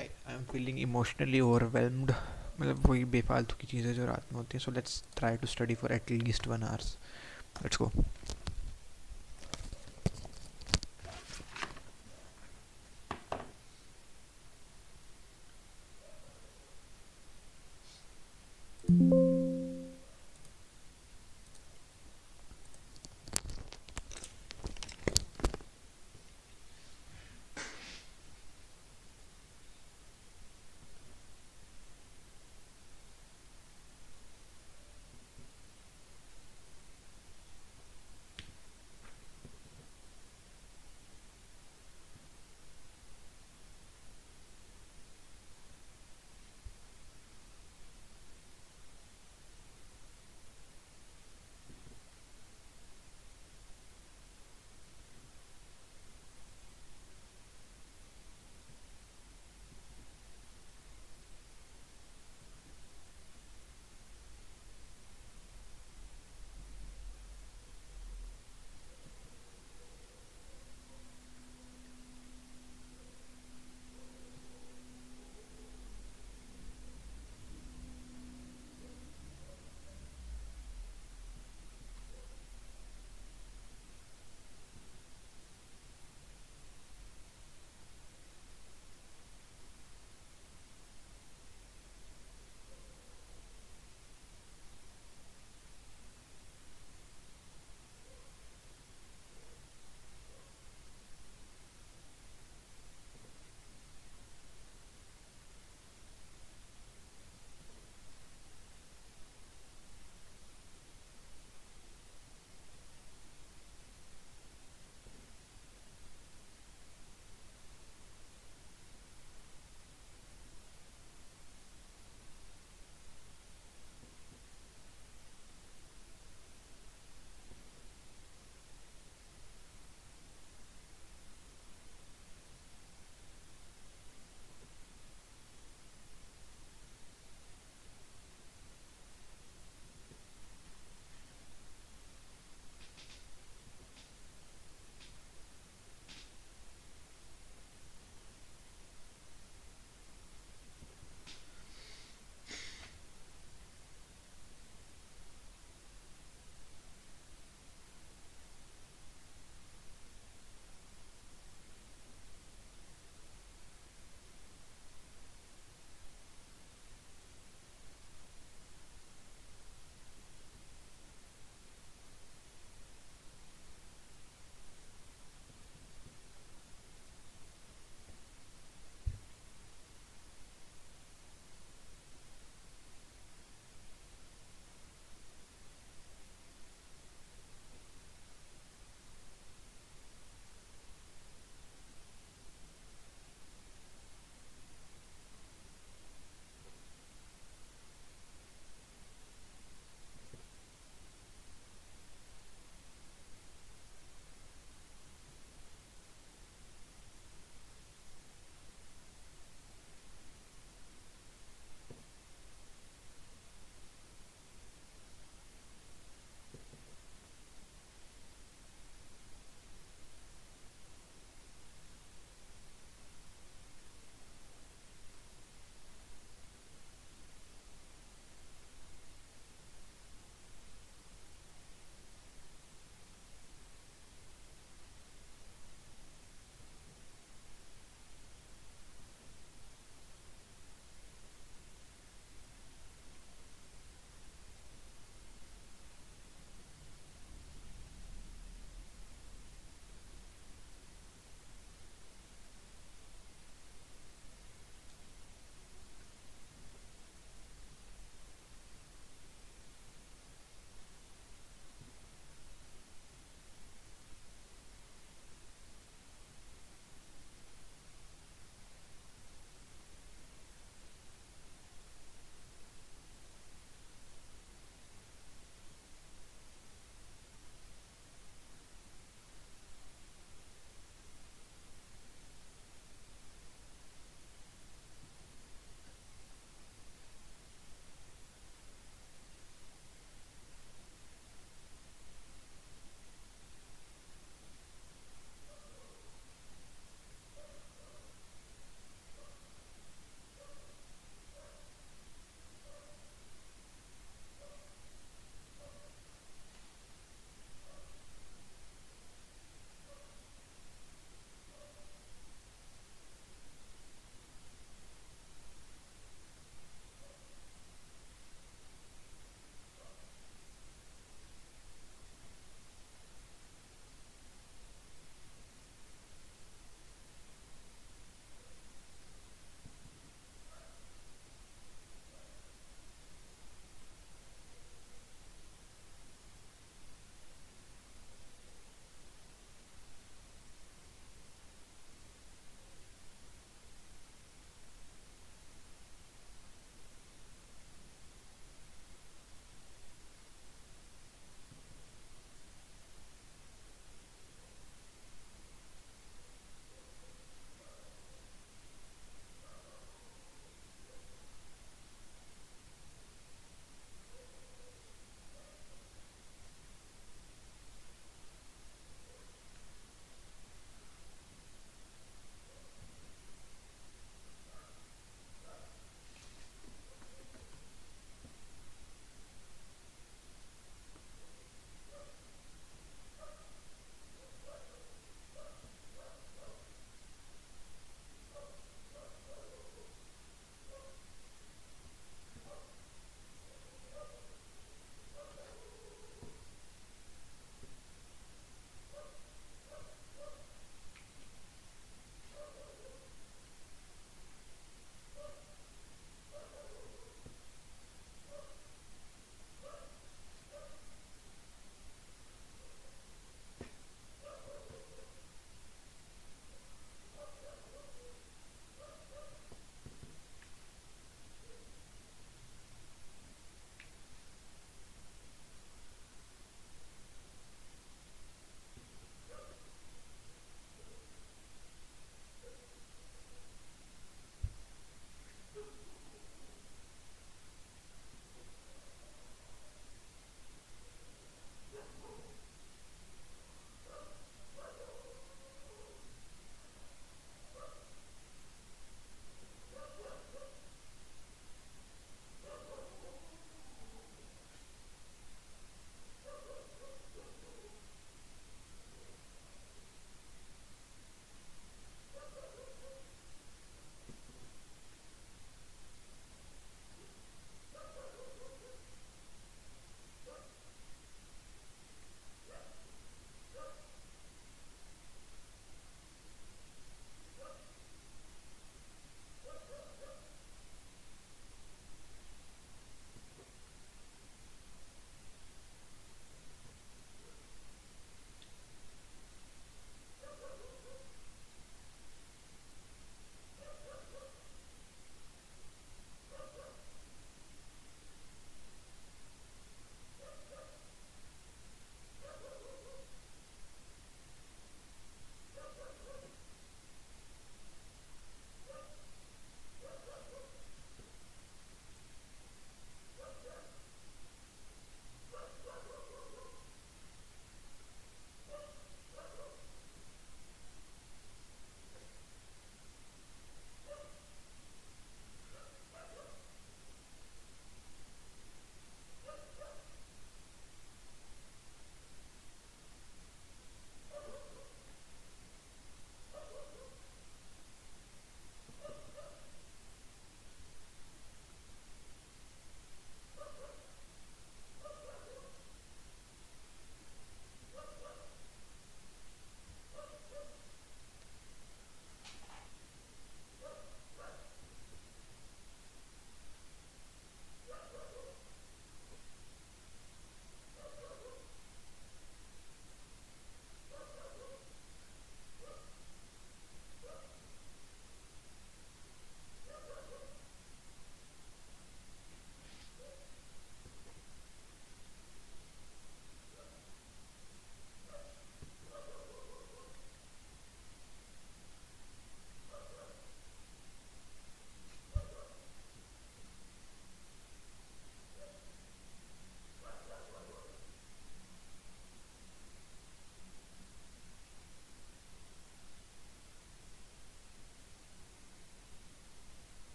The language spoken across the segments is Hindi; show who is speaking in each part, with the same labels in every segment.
Speaker 1: I am feeling emotionally overwhelmed, मतलब वही बेफालतू की चीज़ें जो रात में होती हैं. So let's try to study for at least 1 hours. Let's go.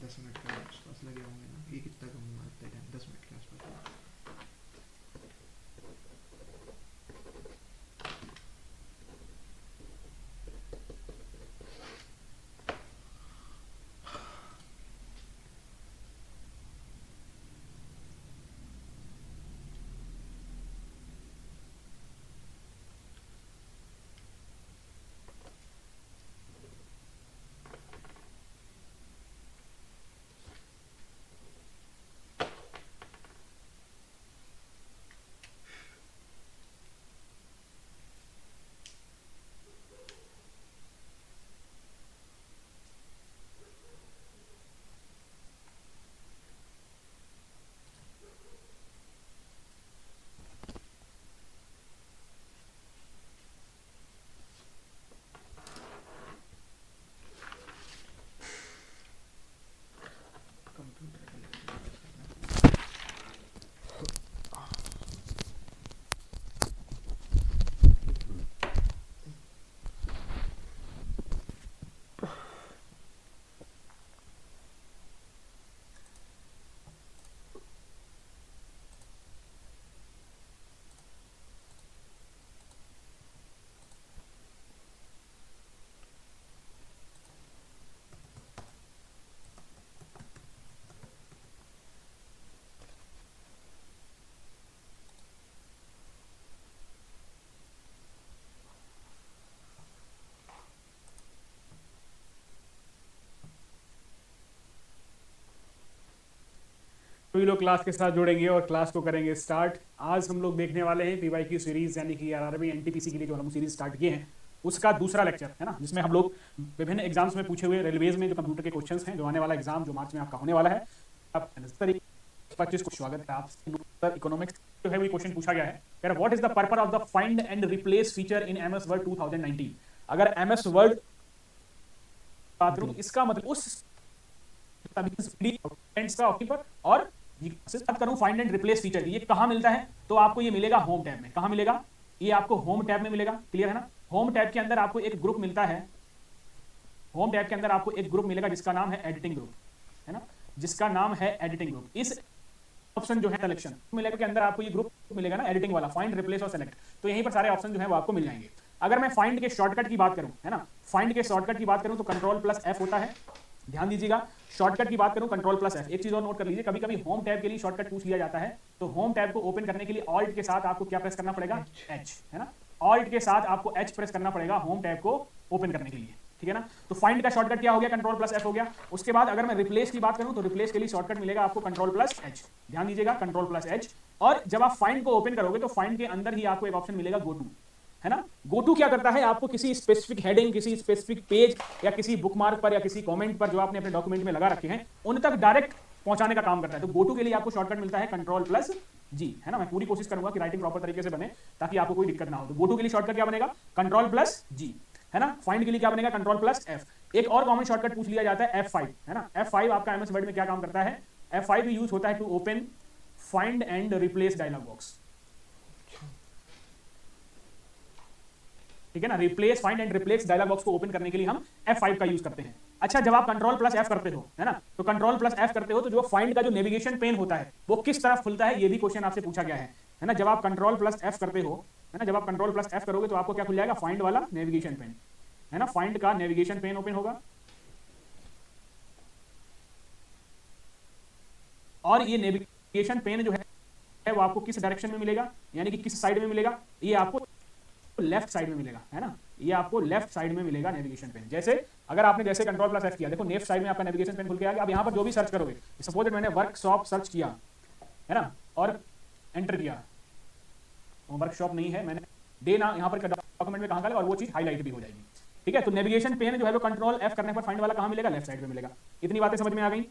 Speaker 1: 10 minute के आसपास लगे होंगे ना, ये कितना कम मारते टाइम, 10 मिनट के आसपास। कंप्यूटर का लेक्चर
Speaker 2: तो ये लोग क्लास के साथ जुड़ेंगे और क्लास को करेंगे स्टार्ट। आज हम लोग देखने वाले हैं पीवाई की सीरीज यानी कि आरआरबी एनटीपीसी के लिए जो हम सीरीज स्टार्ट किए हैं उसका दूसरा लेक्चर है ना, जिसमें हम लोग विभिन्न एग्जाम्स में पूछे हुए रेलवेज में जो कंप्यूटर के क्वेश्चंस हैं, जो आने वाला एग्जाम जो मार्च में आपका होने वाला है, आप 25 को स्वागत है आपसे। इकोनॉमिक्स जो है वो क्वेश्चन पूछा गया है, कह रहा what is the purpose of the find and replace feature in MS word 2019। अगर एमएस वर्ड बात करूं इसका मतलब उस और बात करूं फाइंड एंड रिप्लेस फीचर, ये कहां मिलता है? तो आपको ये मिलेगा होम टैब में। कहां मिलेगा? ये आपको होम टैब में मिलेगा। क्लियर है ना? होम टैब के अंदर आपको एक ग्रुप मिलता है, होम टैब के अंदर आपको एक ग्रुप मिलेगा जिसका नाम है एडिटिंग ग्रुप, है ना, जिसका नाम है एडिटिंग ग्रुप। इस ऑप्शन जो है सिलेक्शन मिलेगा के अंदर आपको ये ग्रुप मिलेगा ना, एडिटिंग वाला, फाइंड रिप्लेस और सेलेक्ट। तो यहीं पर सारे ऑप्शन जो है वो आपको मिल जाएंगे। अगर मैं फाइंड के शॉर्टकट की बात करूं, है ना, फाइंड के शॉर्टकट की बात करूं तो कंट्रोल प्लस एफ होता है। ध्यान दीजिएगा, शॉर्टकट की बात करूं कंट्रोल प्लस एफ। एक चीज और नोट कर लीजिए, कभी कभी होम टैब के लिए शॉर्टकट पूछ लिया जाता है, तो होम टैब को ओपन करने के लिए ऑल्ट के साथ आपको क्या प्रेस करना पड़ेगा? एच, है ना, ऑल्ट के साथ आपको एच प्रेस करना पड़ेगा होम टैब को ओपन करने के लिए। ठीक है ना? तो फाइंड का शॉर्टकट क्या हो गया? कंट्रोल प्लस एफ हो गया। उसके बाद अगर मैं रिप्लेस की बात करूं तो रिप्लेस के लिए शॉर्टकट मिलेगा आपको कंट्रोल प्लस एच। ध्यान दीजिएगा, कंट्रोल प्लस एच। और जब आप फाइंड को ओपन करोगे तो फाइंड के अंदर ही आपको एक ऑप्शन मिलेगा गो टू, है ना। गो टू क्या करता है? आपको किसी स्पेसिफिक हेडिंग, किसी स्पेसिफिक पेज या किसी बुकमार्क पर या किसी कमेंट पर जो आपने अपने डॉक्यूमेंट में लगा रखे हैं उन तक डायरेक्ट पहुंचाने का काम करता है। तो गो टू के लिए आपको शॉर्टकट मिलता है कंट्रोल प्लस जी, है ना। मैं पूरी कोशिश करूंगा कि राइटिंग प्रॉपर तरीके से बने ताकि आपको कोई दिक्कत ना हो। तो गो टू के लिए शॉर्टकट क्या बनेगा? कंट्रोल प्लस जी, है ना। फाइंड के लिए क्या बनेगा? Control plus F. एक और कॉमन शॉर्टकट पूछ लिया जाता है F5, है ना। F5 आपका एमएस वर्ड में क्या काम करता है? F5 यूज होता है to open find and replace dialog box. ठीक है ना, replace, find and replace dialog box को ओपन करने के लिए हम F5 का यूज करते हैं। अच्छा, जब आप कंट्रोल प्लस एफ करते हो, है ना, तो कंट्रोल प्लस एफ करते हो तो जो फाइंड का जो नेविगेशन पेन होता है वो किस तरफ खुलता है, ये भी क्वेश्चन आपसे पूछा गया है ना। जब आप कंट्रोल प्लस एफ करते हो, है ना, जब आप कंट्रोल प्लस एफ करोगे तो आपको क्या खुल जाएगा? फाइंड वाला नेविगेशन पेन, है ना। फाइंड का नेविगेशन पेन ओपन होगा और ये नेविगेशन पेन जो है वो आपको किस डायरेक्शन में मिलेगा, यानी कि किस साइड में मिलेगा? ये आपको लेफ्ट साइड में मिलेगा, है ना। ये आपको लेफ्ट साइड में मिलेगा नेविगेशन पेन। जैसे अगर आपने जैसे कंट्रोल प्लस एफ किया, देखो लेफ्ट साइड में आपका नेविगेशन पेन खुल के आ गया। अब यहाँ पर जो भी सर्च करोगे, सपोज मैंने वर्कशॉप सर्च किया, है ना, और एंटर किया, वर्कशॉप नहीं है, मैंने डे ना यहाँ पर डॉक्यूमेंट में कहाँ का, और वो चीज हाईलाइट भी हो जाएगी। ठीक है, तो नेविगेशन पेन जो है वो कंट्रोल एफ करने पर फाइंड वाला कहाँ मिलेगा? लेफ्ट साइड में मिलेगा। इतनी बातें समझ में आ गई,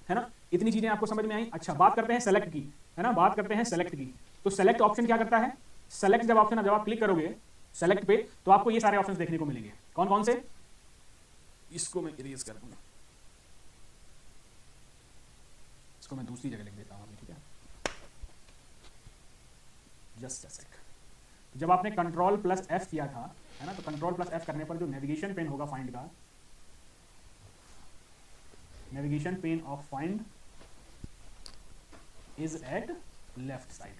Speaker 2: है ना, इतनी चीजें आपको समझ में आई। अच्छा, बात करते हैं सेलेक्ट की, है ना, बात करते हैं सेलेक्ट की। तो सेलेक्ट ऑप्शन क्या करता है? सेलेक्ट जब ऑप्शन, जब आप क्लिक करोगे सेलेक्ट पे तो आपको ये सारे ऑप्शंस देखने को मिलेंगे। कौन कौन से? इसको मैं इरेज कर दूंगा, इसको मैं दूसरी जगह लिख देता हूं, ठीक है, जस्ट अ सेक। जब आपने कंट्रोल प्लस एफ किया था, है ना, तो कंट्रोल प्लस एफ करने पर जो नेविगेशन पेन होगा फाइंड का, navigation pane of find is at left side.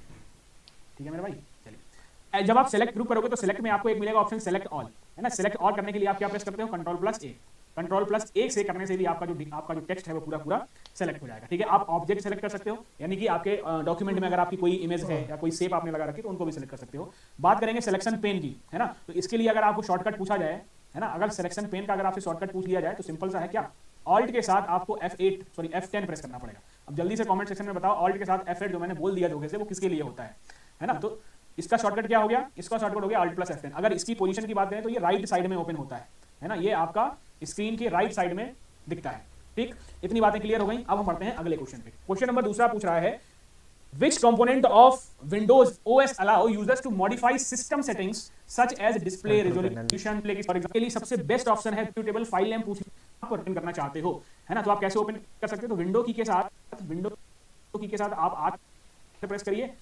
Speaker 2: ठीक है मेरे भाई, चलिए जब आप सेलेक्ट ग्रुप करोगे तो सेलेक्ट में आपको एक मिलेगा ऑप्शन सेलेक्ट ऑल, है ना। सेलेक्ट ऑल करने के लिए आप क्या प्रेस करते हो, कंट्रोल+A। कंट्रोल+A से करने से भी आपका जो टेक्स्ट है वो पूरा सेलेक्ट हो जाएगा। ठीक है, आप ऑब्जेक्ट सेलेक्ट कर सकते हो, यानी कि आपके डॉक्यूमेंट में अगर आपकी कोई इमेज है या कोई शेप आपने लगा रखी तो उनको भी सेलेक्ट कर सकते हो। बात करेंगे सिलेक्शन पेन की, है ना। तो इसके लिए अगर आपको शॉर्टकट पूछा जाए, है ना, अगर सिलेक्शन पेन का अगर आपसे शॉर्टकट पूछ लिया जाए तो सिंपल सा है, क्या, ऑल्ट के साथ आपको F10 प्रेस करना पड़ेगा। अब जल्दी से कमेंट सेक्शन में बताओ ऑल्ट के साथ F8 जो मैंने बोल दिया धोखे से वो किसके लिए होता है ना। तो इसका शॉर्टकट क्या हो गया, इसका शॉर्टकट हो गया Alt+F10। अगर इसकी पोजीशन की बात करें तो ये राइट साइड में ओपन होता है ना, ये आपका स्क्रीन के राइट साइड में दिखता है। ठीक, इतनी बातें क्लियर हो गई। अब हम बढ़ते हैं अगले क्वेश्चन पे। क्वेश्चन नंबर दूसरा पूछ रहा है, which component of Windows OS allow users to modify system settings such as display resolution, for example के लिए सबसे बेस्ट ऑप्शन है executable file name पूछ आप ओपन करना चाहते हो, है ना। तो आप कैसे ओपन कर सकते हो, तो विंडो की के साथ आप आठ प्रेस करिए,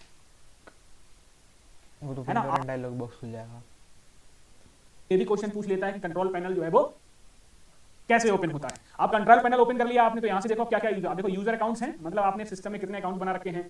Speaker 1: वो तो
Speaker 2: है ना।
Speaker 1: डायलॉग बॉक्स खुल जाएगा।
Speaker 2: ये भी क्वेश्चन पूछ लेता है कि कंट्रोल पैनल जो है वो कैसे ओपन होता है। आप कंट्रोल पैनल ओपन कर लिया आपने, तो यहां से देखो क्या क्या यूजर, देखो यूजर अकाउंट्स हैं, मतलब आपने सिस्टम में कितने अकाउंट बना रखे हैं।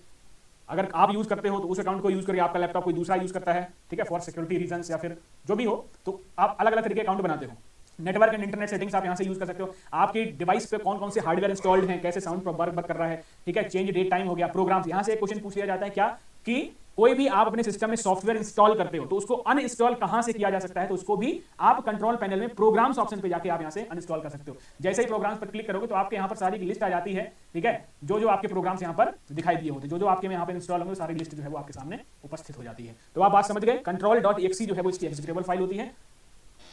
Speaker 2: अगर आप यूज करते हो तो उस अकाउंट को यूज करिए, आपका लैपटॉप कोई दूसरा यूज करता है, ठीक है, फॉर सिक्योरिटी रीजंस या फिर जो भी हो, तो आप अलग अलग तरीके के अकाउंट बनाते हो। नेटवर्क एंड इंटरनेट सेटिंग्स आप यहां से यूज कर सकते हो। आपके डिवाइस पे कौन कौन से हार्डवेयर इंस्टॉल्ड हैं, कैसे साउंड वर्क कर रहा है, ठीक है। चेंज डेट टाइम हो गया, प्रोग्राम्स, यहां से एक क्वेश्चन पूछ लिया जाता है क्या, कि कोई भी आप अपने सिस्टम में सॉफ्टवेयर इंस्टॉल करते हो तो उसको अनइंस्टॉल कहां से किया जा सकता है, तो उसको भी आप कंट्रोल पैनल में प्रोग्राम्स ऑप्शन पे जाके आप यहां से अनइंस्टॉल कर सकते हो। जैसे ही प्रोग्राम्स पर क्लिक करोगे तो आपके यहां पर सारी लिस्ट आ जाती है, ठीक है। जो आपके प्रोग्राम्स यहां पर दिखाई दिए होते हैं, जो आपके में यहां पर इंस्टॉल होंगे, सारी लिस्ट जो है वो आपके सामने उपस्थित हो जाती है। तो आप बात समझ गए, control.exe जो है वो इसकी एग्जीक्यूटेबल फाइल होती है,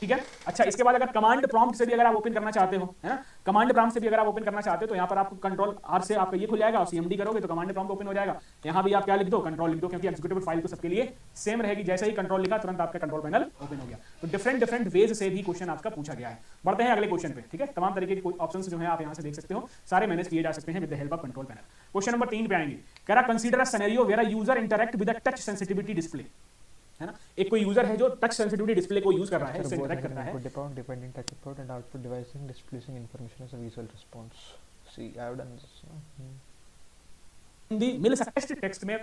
Speaker 2: ठीक है। अच्छा, इसके बाद अगर कमांड प्रॉम्प्ट से भी अगर आप ओपन करना चाहते हो, है ना, कमांड प्रॉम्प्ट से भी अगर आप ओपन करना चाहते हो तो यहाँ पर आपको कंट्रोल R से आपका ये खुल जाएगा और CMD करोगे तो कमांड प्रॉम्प्ट ओपन हो जाएगा। यहाँ भी आप क्या लिख दो, कंट्रोल लिख दो, क्योंकि एग्जीक्यूटेबल फाइल तो सबके लिए सेम रहेगी। जैसे ही कंट्रोल लिखा तुरंत आपका कंट्रोल पैनल ओपन हो गया। तो डिफरेंट वेज से भी क्वेश्चन आपका पूछा गया है। बढ़ते हैं अगले क्वेश्चन पे, ठीक है। तमाम तरीके के ऑप्शन जो है आप यहाँ से देख सकते हो, सारे मैनेज किए जा सकते हैं with the help of control panel. Question number 3 पे आएंगे, कह रहा consider a scenario where a user interact with a touch sensitivity display, है ना। एक कोई यूजर है जो टच सेंसिटिविटी डिस्प्ले को यूज कर रहा है, उससे इंटरैक्ट करता है।
Speaker 1: Dependent touch input and output device displaying information as a visual response. See, I have done this.
Speaker 2: Hindi मिल सकता है टेक्स्ट में,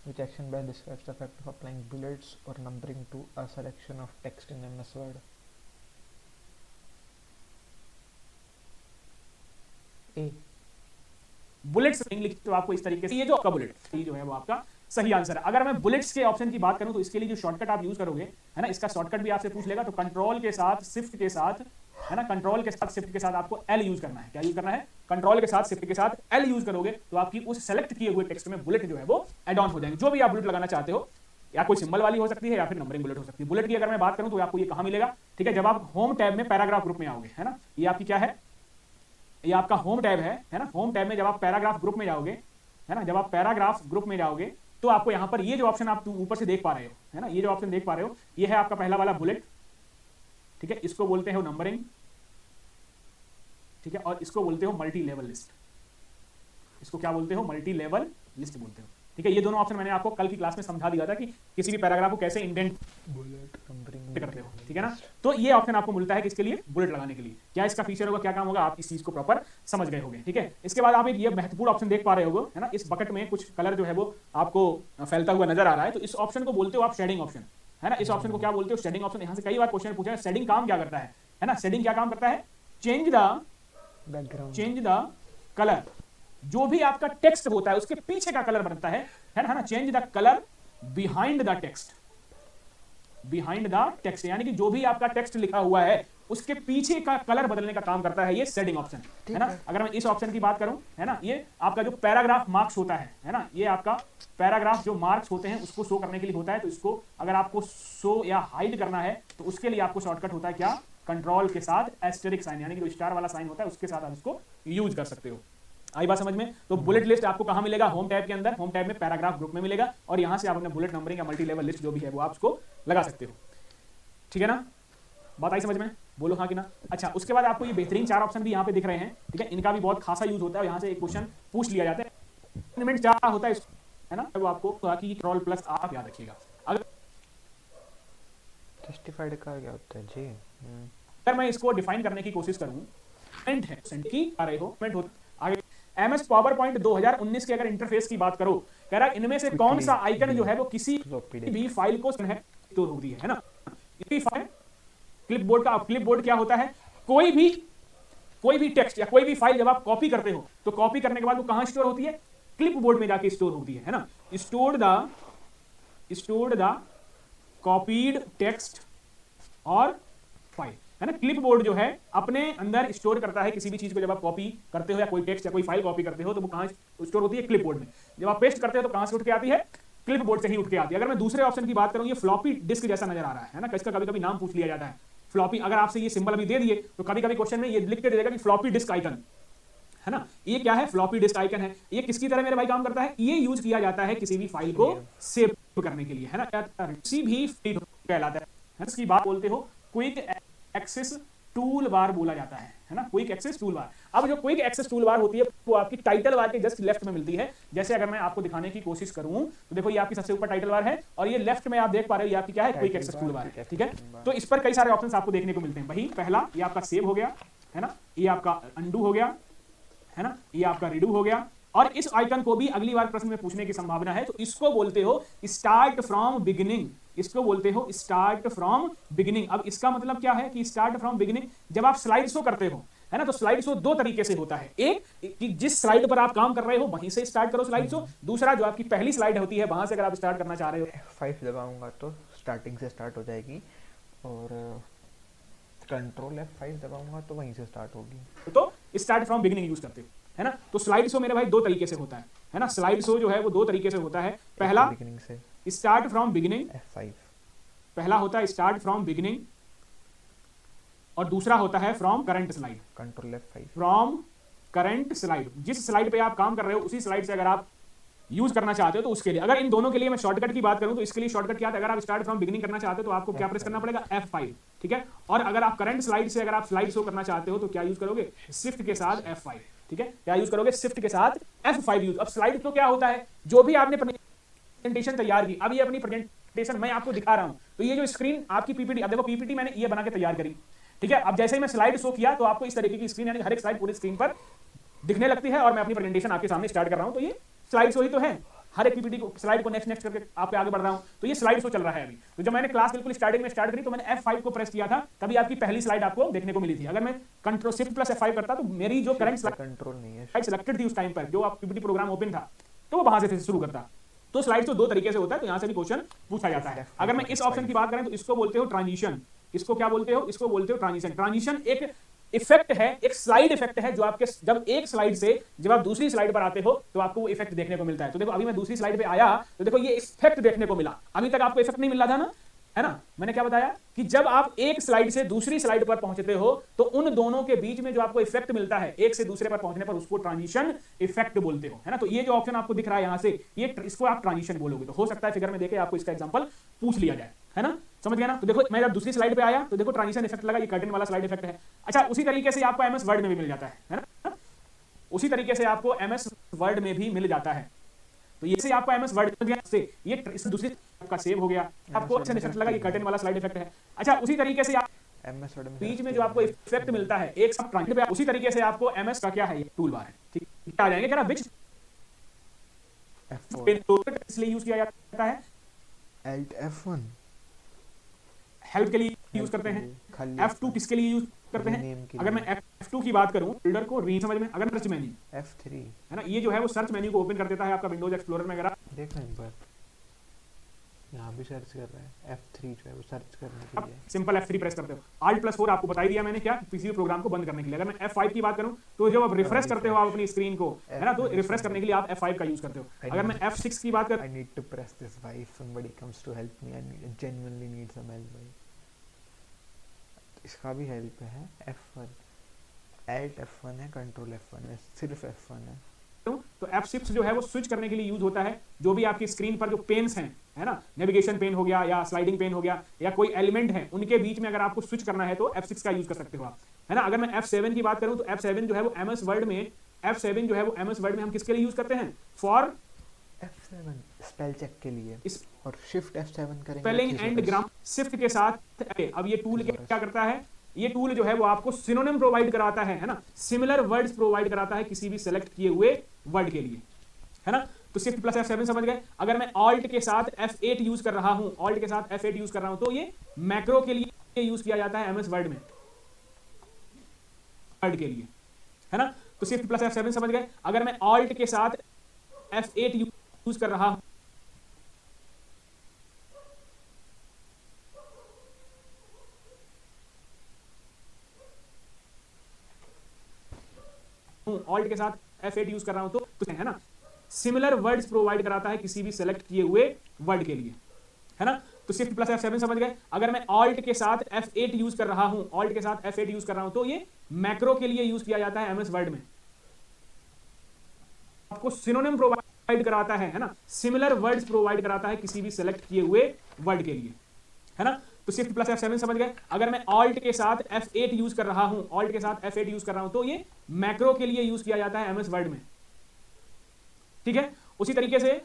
Speaker 1: Which action by describes the fact of applying bullets or numbering to a selection of text in MS Word. A.
Speaker 2: Bullets लिखते तो आपको इस तरीके से, ये जो आपका बुलेट ये जो है वो आपका सही आंसर है। अगर मैं बुलेट्स के ऑप्शन की बात करूं तो इसके लिए जो शॉर्टकट आप यूज करोगे, है ना, इसका शॉर्टकट भी आपसे पूछ लेगा, तो कंट्रोल के साथ शिफ्ट के साथ, है ना, कंट्रोल के साथ शिफ्ट के साथ आपको L यूज करना है। क्या यूज करना है, कंट्रोल के साथ शिफ्ट के साथ L यूज करोगे तो आपकी उस सेलेक्ट किए हुए टेक्स्ट में बुलेट जो है वो एड ऑन हो जाएंगे। जो भी आप बुलेट लगाना चाहते हो, या कोई सिंबल वाली हो सकती है या फिर नंबरिंग बुलेट हो सकती है। बुलेट की अगर मैं बात करूं तो आपको ये कहां मिलेगा, ठीक है, जब आप होम टैब में पैराग्राफ ग्रुप में आओगे, है ना, ये आपकी क्या है, ये आपका होम टैब है ना। होम टैब में जब आप पैराग्राफ ग्रुप में जाओगे, है ना, जब आप पैराग्राफ ग्रुप में जाओगे तो आपको यहां पर ये जो ऑप्शन आप ऊपर से देख पा रहे हो, है ना, ये जो ऑप्शन देख पा रहे हो, ये है आपका पहला वाला बुलेट, ठीक है। इसको बोलते हो नंबरिंग, ठीक है, और इसको बोलते हो मल्टी लेवल लिस्ट। इसको क्या बोलते हो, मल्टी लेवल लिस्ट बोलते हो, ठीक है। ये दोनों ऑप्शन मैंने आपको कल की क्लास में समझा दिया था कि किसी भी पैराग्राफ को कैसे इंडेंट करते हो, ठीक है ना। तो ये ऑप्शन आपको मिलता है किसके लिए, बुलेट लगाने के लिए। क्या इसका फीचर होगा, क्या काम होगा, आप इस चीज को प्रॉपर समझ गए होंगे, ठीक है। इसके बाद आप एक ये महत्वपूर्ण ऑप्शन देख पा रहे होगे, है ना, इस बकेट में कुछ कलर जो है वो आपको फैलता हुआ नजर आ रहा है, तो इस ऑप्शन को बोलते हो आप शेडिंग ऑप्शन, है ना। इस ऑप्शन को क्या बोलते हो, शेडिंग ऑप्शन। यहाँ से कई बार क्वेश्चन पूछा है, शेडिंग काम क्या करता है ना, शेडिंग क्या काम करता है, चेंज द कलर, जो भी आपका टेक्स्ट होता है उसके पीछे का कलर बनता है ना, change the colour behind the text, यानी कि जो भी आपका टेक्स्ट लिखा हुआ है उसके पीछे का कलर बदलने का काम करता है ये शेडिंग ऑप्शन, है ना। अगर मैं इस ऑप्शन की बात करूं, है ना, ये आपका जो पैराग्राफ मार्क्स होता है ना, ये आपका पैराग्राफ जो मार्क्स होते हैं उसको शो करने के लिए होता है। तो इसको अगर आपको शो या हाइड करना है तो उसके लिए आपको शॉर्टकट होता है क्या, कंट्रोल के साथ एस्टेरिक साइन, यानी कि जो स्टार वाला साइन होता है उसके साथ आप इसको यूज कर सकते हो। आई बात समझ में। तो बुलेट लिस्ट आपको कहां मिलेगा, होम टैब के अंदर, होम टैब में पैराग्राफ ग्रुप में मिलेगा, और यहां से आप अपने बुलेट नंबरिंग या मल्टी लेवल लिस्ट जो भी है वो आप उसको लगा सकते हो, ठीक है ना। बात आई समझ में, बोलो हाँ कि ना। अच्छा, उसके बाद आपको ये बेहतरीन 4 ऑप्शन भी यहाँ पे दिख रहे हैं, ठीक है। इनका भी बहुत खासा यूज होता है, यहाँ से एक क्वेश्चन पूछ लिया जाता है, एलिमेंट क्या होता है ना, वो आपको कंट्रोल+ आप याद रखिएगा। अगर
Speaker 1: जस्टिफाइड का क्या होता है जी,
Speaker 2: अगर मैं इसको डिफाइन करने की कोशिश करूं, है की आ रहे हो आगे MS पावर पॉइंट 2019 के अगर इंटरफेस की बात करो, कह रहा है इनमें से कौन सा आइकन जो है वो किसी भी फाइल को स्टोर होती है ना। क्लिपबोर्ड का, क्लिपबोर्ड क्या होता है, कोई भी टेक्स्ट या कोई भी फाइल जब आप कॉपी करते हो तो कॉपी करने के बाद वो कहां स्टोर होती है, क्लिपबोर्ड में जाके स्टोर होती है ना। स्टोर्ड द कॉपीड टेक्स्ट और फाइल, है ना। क्लिपबोर्ड जो है अपने अंदर स्टोर करता है किसी भी चीज को, जब आप कॉपी करते हो या कोई टेक्स्ट या कोई फाइल कॉपी करते हो तो वो कहां स्टोर होती है, क्लिपबोर्ड में। जब आप पेस्ट करते हो तो कहां से उठ के आती है, क्लिपबोर्ड से ही उठ के आती है। अगर मैं दूसरे ऑप्शन की बात करूं, ये फ्लॉपी डिस्क जैसा नजर आ रहा है ना, इसका कभी कभी नाम पूछ लिया जाता है फ्लॉपी। अगर आपसे ये सिंबल अभी दे दिए तो कभी कभी क्वेश्चन में ये लिख के दे देगा कि फ्लॉपी डिस्क आइकन, है ना। ये क्या है, फ्लॉपी डिस्क आइकन है। ये किसकी तरह मेरे भाई काम करता है, ये यूज किया जाता है किसी भी फाइल को सेव करने के लिए, है ना। किसी भी कहलाता है, इसकी बात बोलते हो क्विक एक्सेस टूल बार बोला जाता है ना, क्विक एक्सेस टूल बार। अब जो क्विक एक्सेस टूल बार होती है वो आपकी टाइटल बार के जस्ट लेफ्ट में मिलती है। जैसे अगर मैं आपको दिखाने की कोशिश करूं तो देखो ये आपकी सबसे ऊपर टाइटल बार है और ये लेफ्ट में आप देख पा रहे हो ये आपकी क्या है, क्विक एक्सेस टूल बार है, ठीक है। तो इस पर कई सारे ऑप्शंस आपको देखने को मिलते हैं। वही पहला ये आपका सेव हो गया, है ना, ये आपका अंडू हो गया, है ना, ये आपका रिडू हो गया। और इस आइकन को भी अगली बार प्रश्न में पूछने की संभावना है, तो इसको बोलते हो स्टार्ट फ्रॉम बिगिनिंग। इसको बोलते हो स्टार्ट फ्रॉम बिगिनिंग। अब इसका मतलब क्या है कि स्टार्ट फ्रॉम बिगिनिंग, जब आप स्लाइड शो करते हो, है ना, तो स्लाइड शो दो तरीके से होता है। एक कि जिस स्लाइड पर आप काम कर रहे हो वहीं से स्टार्ट करो स्लाइड शो। दूसरा जो आपकी पहली स्लाइड होती है वहां से अगर आप स्टार्ट करना चाह रहे हो,
Speaker 1: F5 दबाऊंगा तो स्टार्टिंग से स्टार्ट हो जाएगी और कंट्रोल F5 दबाऊंगा तो वहीं से स्टार्ट होगी।
Speaker 2: तो स्टार्ट फ्रॉम बिगिनिंग यूज करते हो, है ना। तो स्लाइड शो मेरे भाई दो तरीके से होता है ना। स्लाइड शो जो है वो दो तरीके से होता है। पहला
Speaker 1: बिगिनिंग से
Speaker 2: स्टार्ट फ्रॉम बिगिनिंग,
Speaker 1: F5,
Speaker 2: पहला होता है स्टार्ट फ्रॉम बिगिनिंग और दूसरा होता है from current slide.
Speaker 1: Control F5
Speaker 2: from current slide, जिस स्लाइड पे आप काम कर रहे हो उसी स्लाइड से अगर आप यूज करना चाहते हो तो उसके लिए, अगर इन दोनों के लिए मैं शॉर्टकट की बात करूं तो इसके लिए शॉर्टकट क्या है, अगर आप स्टार्ट फ्रॉम बिगिनिंग करना चाहते हो तो आपको क्या प्रेस करना पड़ेगा, F5, ठीक है। और अगर आप करंट स्लाइड से अगर आप स्लाइड शो करना चाहते हो तो क्या यूज करोगे, शिफ्ट के साथ F5, ठीक है। क्या यूज करोगे, शिफ्ट के साथ F5 यूज। अब स्लाइड तो क्या होता है, जो भी आपने प्रेजेंटेशन तैयार की, अब ये अपनी प्रेजेंटेशन मैं आपको दिखा रहा हूं, तो ये जो स्क्रीन आपकी पीपीटी, अब देखो पीपीटी मैंने ये बना के तैयार करी, ठीक है। अब जैसे ही मैं स्लाइड शो किया तो आपको इस तरीके की स्क्रीन, यानी हर एक स्लाइड पूरी स्क्रीन पर दिखने लगती है और मैं अपनी प्रेजेंटेशन आपके सामने स्टार्ट कर रहा हूं। तो ये स्लाइड शो ही तो है, हर एक पीपीटी को स्लाइड को नेक्स्ट करके आप आगे बढ़ रहा हूं, तो ये स्लाइड शो चल रहा है अभी। तो जब मैंने क्लास बिल्कुल स्टार्टिंग में स्टार्ट करी तो मैंने F5 को प्रेस किया था, तभी आपकी पहली स्लाइड आपको देखने को मिली थी। अगर मैं कंट्रोल शिफ्ट प्लस F5 करता तो मेरी जो करंट
Speaker 1: कंट्रोल नहीं है,
Speaker 2: स्लाइड सिलेक्टेड थी उस टाइम पर, जो आप पीपीटी प्रोग्राम ओपन था, तो वो वहां से फिर शुरू करता। तो स्लाइड तो दो तरीके से होता है, तो यहां से भी क्वेश्चन पूछा जाता है। अगर मैं इस ऑप्शन की बात करें तो इसको बोलते हो ट्रांजिशन। इसको क्या बोलते हो, इसको बोलते हो ट्रांजिशन। ट्रांजिशन एक इफेक्ट है, एक स्लाइड इफेक्ट है जो आपके, जब एक स्लाइड से जब आप दूसरी स्लाइड पर आते हो तो आपको वो इफेक्ट देखने को मिलता है। तो देखो अभी मैं दूसरी स्लाइड पे आया तो देखो ये इफेक्ट देखने को मिला, अभी तक आपको इफेक्ट नहीं मिल रहा था ना, है ना। मैंने क्या बताया कि जब आप एक स्लाइड से दूसरी स्लाइड पर पहुंचते हो तो उन दोनों के बीच में जो आपको इफेक्ट मिलता है एक से दूसरे पर पहुंचने पर, उसको ट्रांजिशन इफेक्ट बोलते हो, है ना। तो ये जो ऑप्शन आपको दिख रहा है यहां से, ये इसको आप ट्रांजिशन बोलोगे। तो हो सकता है फिगर में देखे आपको इसका एग्जांपल पूछ लिया जाए, है ना, समझ गया ना। तो देखो मैं जब दूसरी स्लाइड पे आया तो देखो ट्रांजिशन इफेक्ट लगा, ये कर्टन वाला स्लाइड इफेक्ट है। अच्छा, उसी तरीके से आपको MS वर्ड में भी मिल जाता है ना, उसी तरीके से आपको MS वर्ड में भी मिल जाता है। तो ये से आपको MS वर्ड से ये दूसरी आपका सेव हो गया, आपको अच्छा इफेक्ट लगा, ये कर्टन वाला स्लाइड इफेक्ट है। अच्छा, उसी तरीके से आप
Speaker 1: MS वर्ड में
Speaker 2: बीच में जो आपको इफेक्ट मिलता है एक साथ ट्रांजिशन पे, उसी तरीके से आपको MS का क्या है, ये टूल बार है, ठीक आ जाएंगे। क्या विच
Speaker 1: F4
Speaker 2: इसलिए यूज किया जाता है,
Speaker 1: Alt F1
Speaker 2: हेल्प के लिए यूज करते हैं, F2 किसके लिए यूज करते हैं। अगर मैं F2 की बात करूं, फोल्डर को री समझ में, अगर सर्च मेन्यू
Speaker 1: F3
Speaker 2: है ना, ये जो है वो सर्च मेन्यू को ओपन कर देता है आपका विंडोज एक्सप्लोरर में। अगर
Speaker 1: देखो एक बार यहाँ भी सर्च कर रहा है, F3 जो है वो सर्च करने के लिए,
Speaker 2: सिंपल F3 प्रेस करते हो। Alt+4 आपको बता ही दिया मैंने, क्या किसी भी प्रोग्राम को बंद करने के लिए। अगर मैं F5 की बात करूं तो जब आप रिफ्रेश करते हो आप अपनी स्क्रीन को, है ना, तो रिफ्रेश करने के लिए आप F5 का यूज करते हो। अगर मैं F6 की बात करूं,
Speaker 1: I need to press this why if somebody comes to help me, I genuinely need some help भाई। इसका भी हेल्प है F1, Alt F1 है, कंट्रोल F1 है, सिर्फ F1 है।
Speaker 2: तो F6 जो है वो स्विच करने के लिए यूज होता है। जो भी आपकी स्क्रीन पर जो पेन्स हैं, है ना, नेविगेशन पेन हो गया या स्लाइडिंग पेन हो गया या कोई एलिमेंट है, उनके बीच में अगर आपको स्विच करना है तो F6 का यूज कर सकते हो आप, है ना। अगर मैं F7 की बात करूं तो F7 जो है वो MS वर्ड में, F7 जो है वो MS वर्ड में हम किसके लिए यूज करते हैं, फॉर
Speaker 1: F7 स्पेल चेक के लिए, और शिफ्ट F7 करेंगे
Speaker 2: स्पेलिंग एंड ग्रामर, शिफ्ट के साथ। अब ये टूल क्या करता है, ये टूल जो है वो आपको सिनोनिम प्रोवाइड कराता है ना, सिमिलर वर्ड्स प्रोवाइड कराता है किसी भी सेलेक्ट किए हुए वर्ड के लिए, है ना। तो शिफ्ट प्लस F7 समझ गए। अगर मैं ऑल्ट के साथ F8 यूज कर रहा हूं, ऑल्ट के साथ F8 यूज कर रहा हूं, तो ये मैक्रो के लिए यूज किया जाता है MS वर्ड में, वर्ड के लिए, है ना। तो शिफ्ट प्लस F7 समझ गए। अगर मैं ऑल्ट के साथ F8 यूज कर रहा हूं, ऑल्ट के साथ F8 यूज कर रहा हूं, तो है ना, सिमिलर वर्ड्स प्रोवाइड कराता है किसी भी सेलेक्ट किए हुए वर्ड के लिए, है ना। तो शिफ्ट प्लस F7 समझ गए। अगर मैं ऑल्ट के साथ F8 यूज कर रहा हूं, ऑल्ट के साथ F8 यूज कर रहा हूं, तो ये मैक्रो के लिए यूज किया जाता है MS वर्ड में, आपको सिनोनिम प्रोवाइड कराता है ना, सिमिलर वर्ड्स प्रोवाइड कराता है किसी भी सेलेक्ट किए हुए वर्ड के लिए, है ना। तो शिफ्ट प्लस F7 समझ गए। अगर मैं ऑल्ट के साथ F8 यूज कर रहा हूं, ऑल्ट के साथ F8 यूज कर रहा हूं, तो ये मैक्रो के लिए यूज किया जाता है MS वर्ड में, ठीक है। उसी तरीके से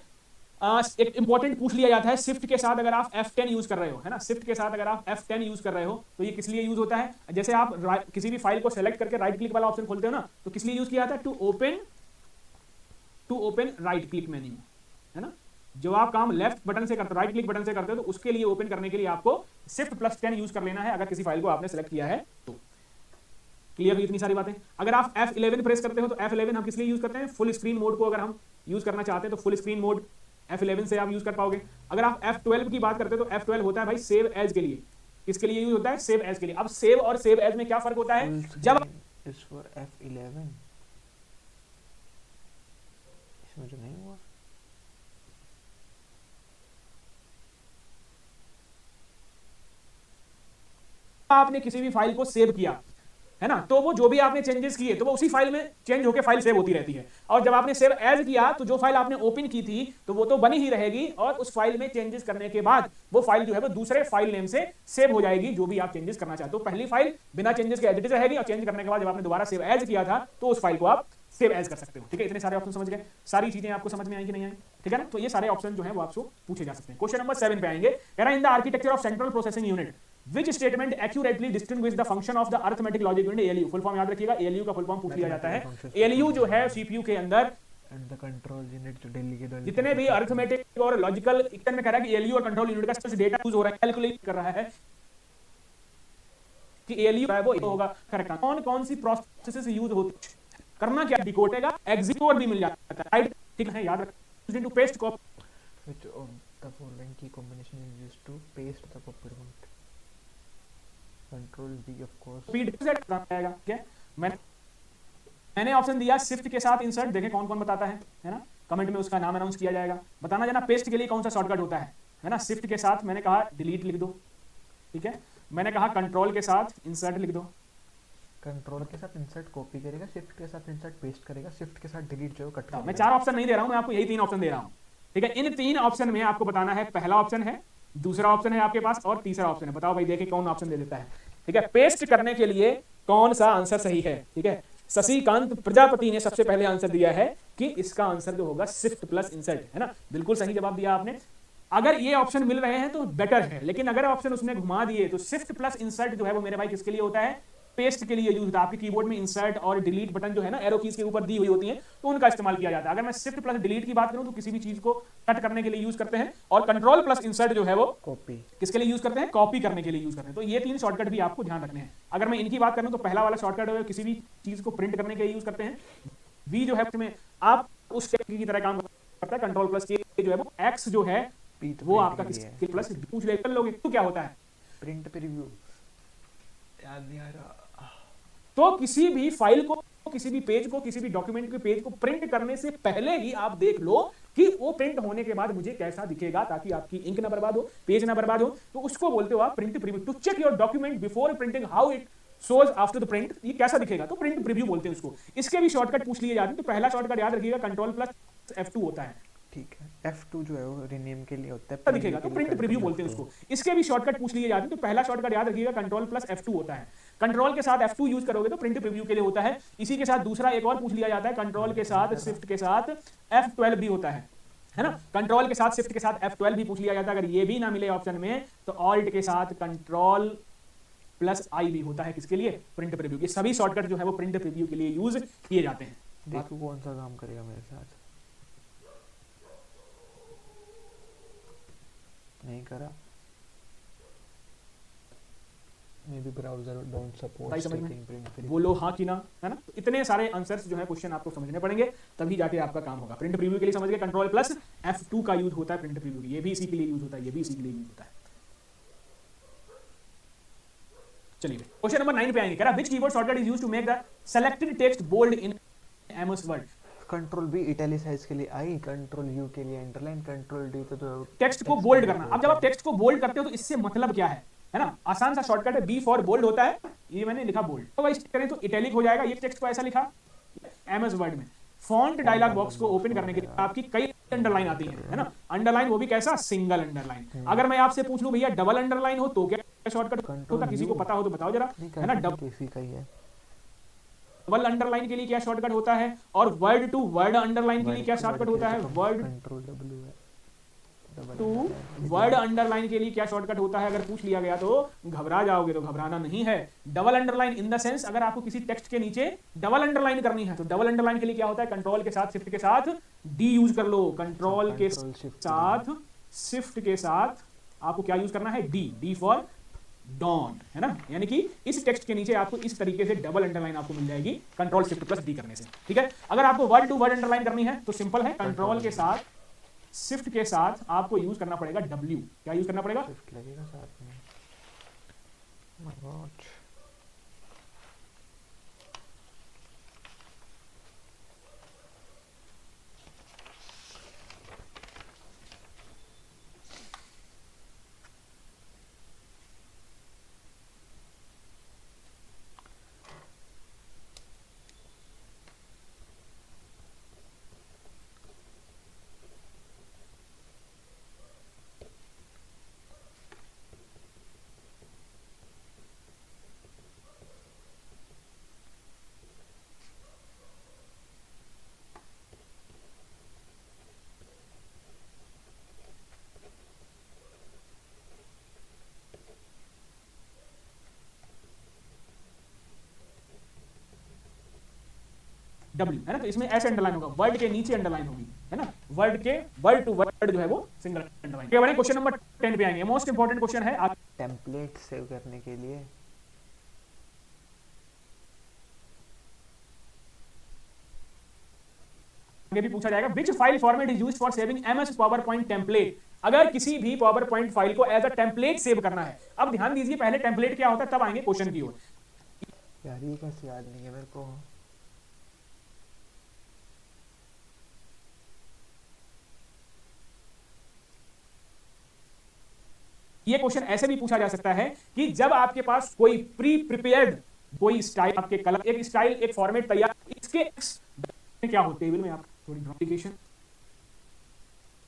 Speaker 2: एक इंपॉर्टेंट पूछ लिया जाता है, शिफ्ट के साथ अगर आप F10 यूज कर रहे हो, है ना, शिफ्ट के साथ अगर आप F10 यूज कर रहे हो तो ये किस लिए यूज होता है। जैसे आप किसी भी फाइल को सेलेक्ट करके राइट क्लिक वाला ऑप्शन खोलते हो ना, तो किस लिए यूज किया जाता है, to open right click menu, है ना। जो आप काम लेफ्ट बटन से करते हो, राइट क्लिक बटन से करते हो, तो उसके लिए ओपन करने के लिए आपको शिफ्ट प्लस 10 यूज कर लेना है, अगर किसी फाइल को आपने सेलेक्ट किया है तो। क्लियर हुई इतनी सारी बातें। अगर आप F11 प्रेस करते हो तो F11 हम किस लिए यूज करते हैं, फुल स्क्रीन मोड को अगर हम यूज करना चाहते हैं तो फुल स्क्रीन मोड F11 से आप यूज कर पाओगे। अगर आप F12 की बात करते हो तो F12 होता है भाई सेव एज के लिए, किसके लिए यूज होता है, सेव एज के लिए। अब सेव और सेव एज में क्या फर्क होता है, जब
Speaker 1: इज फॉर F11 इसमें जो नहीं हुआ,
Speaker 2: आपने किसी भी फाइल को सेव किया है ना, तो वो जो भी आपने चेंजेस किए तो वो उसी फाइल में चेंज होकर फाइल सेव होती रहती है। और जब आपने सेव एज किया तो जो फाइल आपने ओपन की थी तो वो तो बनी ही रहेगी, और उस फाइल में चेंजेस करने के बाद वो फाइल जो है वो दूसरे फाइल नेम से सेव हो जाएगी, जो भी आप चेंजेस करना चाहते हो। पहली फाइल बिना चेंजेस के एज इट इज रहेगी, और चेंज करने के बाद जब आपने दोबारा सेव एज किया था तो उस फाइल को आप सेव एज कर सकते हो, ठीक है। इतने सारे ऑप्शन समझ गए, सारी चीजें आपको समझ में आई कि नहीं आई, ठीक है ना। तो ये सारे ऑप्शन जो है वो आपको पूछे जा सकते हैं। क्वेश्चन नंबर 7 पे आएंगे, कह रहा है in the architecture of central processing unit Which statement accurately distinguish the function of the arithmetic logic unit ALU? Full form याद रखिएगा, ALU का फुल फॉर्म पूछ लिया जाता है। ALU जो है CPU के अंदर
Speaker 1: एंड द कंट्रोल यूनिट जो दिल्ली के
Speaker 2: जितने भी अरिथमेटिक और लॉजिकल इक्वेशन में कह रहा है कि ALU और कंट्रोल यूनिट का डेटा यूज हो रहा है, कैलकुलेट कर रहा है कि ALU है वो होगा करेक्ट। कौन कौन सी प्रोसेसेस यूज होती है, करना क्या, डिकोडेगा, एग्जीक्यूट भी मिल जाता है, राइट, ठीक है, याद रखना। To paste copy
Speaker 1: which of the following key combination is used to paste the copy route, control V of course,
Speaker 2: speed set जाएगा, ठीक है। मैंने ऑप्शन दिया शिफ्ट के साथ इंसर्ट, देखें कौन कौन बताता है ना, कमेंट में उसका नाम अनाउंस किया जाएगा। बताना जाना पेस्ट के लिए कौन सा शॉर्टकट होता है ना। शिफ्ट के साथ मैंने कहा डिलीट लिख दो, ठीक है। मैंने कहा कंट्रोल के साथ इंसर्ट लिख दो,
Speaker 1: कंट्रोल के साथ इंसर्ट कॉपी करेगा, शिफ्ट के साथ इंसर्ट पेस्ट करेगा, शिफ्ट के साथ डिलीट जो कट करेगा।
Speaker 2: मैं 4 ऑप्शन नहीं दे रहा हूं, मैं आपको यही 3 ऑप्शन दे रहा हूं, ठीक है। इन 3 ऑप्शन में आपको बताना है, पहला ऑप्शन है, दूसरा ऑप्शन है आपके पास, और तीसरा ऑप्शन है। बताओ भाई, देखें कौन ऑप्शन दे देता है, ठीक है। पेस्ट करने के लिए कौन सा आंसर सही है, ठीक है। शशिकांत प्रजापति ने सबसे पहले आंसर दिया है कि इसका आंसर जो होगा शिफ्ट प्लस इंसर्ट, है ना। बिल्कुल सही जवाब दिया आपने। अगर ये ऑप्शन मिल रहे हैं तो बेटर है, लेकिन अगर ऑप्शन उसने घुमा दिए तो शिफ्ट प्लस इंसर्ट जो है वो मेरे भाई किसके लिए होता है, पेस्ट के लिए यूज होता है। आपके कीबोर्ड में इंसर्ट और डिलीट बटन जो है ना, एरो कीज के ऊपर दी हुई होती हैं, तो उनका इस्तेमाल किया जाता है। अगर मैं शिफ्ट प्लस डिलीट की बात करूं तो किसी भी चीज को कट करने के लिए यूज करते हैं, और कंट्रोल प्लस इंसर्ट जो है वो
Speaker 1: कॉपी
Speaker 2: किसके लिए यूज करते हैं, कॉपी करने के लिए यूज करते हैं। तो ये 3 शॉर्टकट भी आपको ध्यान रखने हैं। अगर मैं इनकी बात करूं तो पहला वाला शॉर्टकट है किसी भी चीज को प्रिंट करने के लिए यूज करते हैं। वी जो है उसमें आप उस की तरह काम करता है, कंट्रोल प्लस के जो है वो एक्स जो है वो आपका किसके प्लस पूछ ले कर लोगे तो क्या होता है,
Speaker 1: प्रिंट प्रीव्यू, याद नहीं आ रहा।
Speaker 2: तो किसी भी फाइल को, किसी भी पेज को, किसी भी डॉक्यूमेंट के पेज को प्रिंट करने से पहले ही आप देख लो कि वो प्रिंट होने के बाद मुझे कैसा दिखेगा, ताकि आपकी इंक ना बर्बाद हो, पेज ना बर्बाद हो। तो उसको बोलते हो आप print preview. To check your document before printing how it shows after the print, ये कैसा दिखेगा, तो प्रिंट प्रीव्यू बोलते हैं उसको। इसके भी शॉर्टकट पूछ लिए जाते हैं, तो पहला शॉर्टकट याद रखिएगा कंट्रोल प्लस F2 होता है,
Speaker 1: ठीक है। F2 जो है वो रीनेम के लिए होता
Speaker 2: कैसा
Speaker 1: है,
Speaker 2: दिखेगा, तो प्रिंट प्रीव्यू बोलते हैं उसको। इसके भी शॉर्टकट पूछ लिए जाते हैं, तो पहला शॉर्टकट याद रखिएगा कंट्रोल प्लस F2 होता है। कंट्रोल के साथ F2 यूज करोगे तो प्रिंट प्रीव्यू के लिए होता है। इसी के साथ दूसरा एक और पूछ लिया जाता है, कंट्रोल के साथ शिफ्ट के साथ F12 भी होता है ना। कंट्रोल के साथ शिफ्ट के साथ F12 भी पूछ लिया जाता है। अगर ये भी ना मिले ऑप्शन में तो ऑल्ट के साथ कंट्रोल प्लस आई भी होता है किसके लिए, प्रिंट प्रीव्यू के। सभी शॉर्टकट जो है वो प्रिंट प्रीव्यू के लिए यूज किए जाते हैं।
Speaker 1: देखो कौन सा काम करेगा मेरे साथ। नहीं करा, may be browser don't support sticking print preview.
Speaker 2: बोलो हाँ कि ना, है ना। तो इतने सारे आंसर्स जो है क्वेश्चन आपको समझने पड़ेंगे, तभी जाके आपका काम होगा। प्रिंट प्रीव्यू के लिए समझ गए, कंट्रोल प्लस F2 का यूज होता है प्रिंट प्रीव्यू, ये भी इसी के लिए यूज होता है, ये भी इसी के लिए यूज होता है। चलिए क्वेश्चन नंबर 9 पे आएंगे। कह रहा which keyboard shortcut is used to make the selected text bold in MS Word.
Speaker 1: Control B italicise के लिए आई, कंट्रोल यू के लिए अंडरलाइन, कंट्रोल डी तो
Speaker 2: टेक्स्ट को बोल्ड करना। अब जब आप टेक्स्ट को बोल्ड करते हो तो इससे मतलब क्या है ना, आसान सा शॉर्टकट है, बी फॉर बोल्ड होता है, ये मैंने लिखा बोल्ड, तो इस करें तो इटैलिक हो जाएगा। ये टेक्स्ट को ऐसा लिखा एमएस वर्ड में। फॉन्ट डायलॉग बॉक्स को ओपन करने के लिए आपकी कई अंडरलाइन आती है ना, अंडरलाइन वो भी कैसा, सिंगल अंडरलाइन। अगर मैं आपसे पूछ लूं भैया डबल अंडरलाइन हो तो क्या शॉर्टकट होता, किसी को पता हो तो बताओ जरा, है ना। डबल अंडरलाइन के लिए क्या शॉर्टकट होता है, और वर्ड टू वर्ड अंडरलाइन के लिए क्या शॉर्टकट होता है, वर्ड टू वर्ड अंडरलाइन के लिए क्या शॉर्टकट होता है। अगर पूछ लिया गया तो घबरा जाओगे, तो घबराना नहीं है। Double underline in the sense, अगर आपको किसी टेक्स्ट के नीचे डबल अंडरलाइन करनी है तो डबल अंडरलाइन के लिए क्या होता है, कंट्रोल के साथ शिफ्ट के साथ डी यूज कर लो। कंट्रोल के साथ शिफ्ट के साथ आपको क्या यूज करना है, डी, डी फॉर डॉन, है ना। यानी कि इस टेक्स्ट के नीचे आपको इस तरीके से डबल अंडरलाइन आपको मिल जाएगी कंट्रोल शिफ्ट प्लस डी करने से, ठीक है। अगर आपको वर्ड टू वर्ड अंडरलाइन करनी है तो सिंपल है, कंट्रोल के साथ शिफ्ट के साथ आपको यूज करना पड़ेगा डब्ल्यू। क्या यूज करना पड़ेगा,
Speaker 1: शिफ्ट लगेगा साथ में। माय गॉड,
Speaker 2: डब्ल्यू, है ना। तो इसमें ऐसे अंडरलाइन होगा, वर्ड के नीचे अंडरलाइन होगी, है ना। वर्ड के वर्ड टू वर्ड जो है वो सिंगल अंडरलाइन। क्या बने, क्वेश्चन नंबर 10 पे आएंगे। मोस्ट इंपॉर्टेंट क्वेश्चन है, आप
Speaker 1: टेम्पलेट सेव करने के लिए
Speaker 2: आगे भी पूछा जाएगा, which file format is used for saving MS PowerPoint template. अगर किसी भी पावर पॉइंट फाइल को एज अ टेम्पलेट सेव करना है। अब ध्यान दीजिए, पहले टेम्पलेट क्या होता है, तब आएंगे क्वेश्चन की ओर।
Speaker 1: यार ये कैसे याद नहीं है मेरे को।
Speaker 2: ये क्वेश्चन ऐसे भी पूछा जा सकता है कि जब आपके पास कोई प्री प्रिपेयर्ड कोई स्टाइल, आपके कलर, एक स्टाइल, एक फॉर्मेट तैयार, इसके क्या हो, टेबल में आप थोड़ी एप्लीकेशन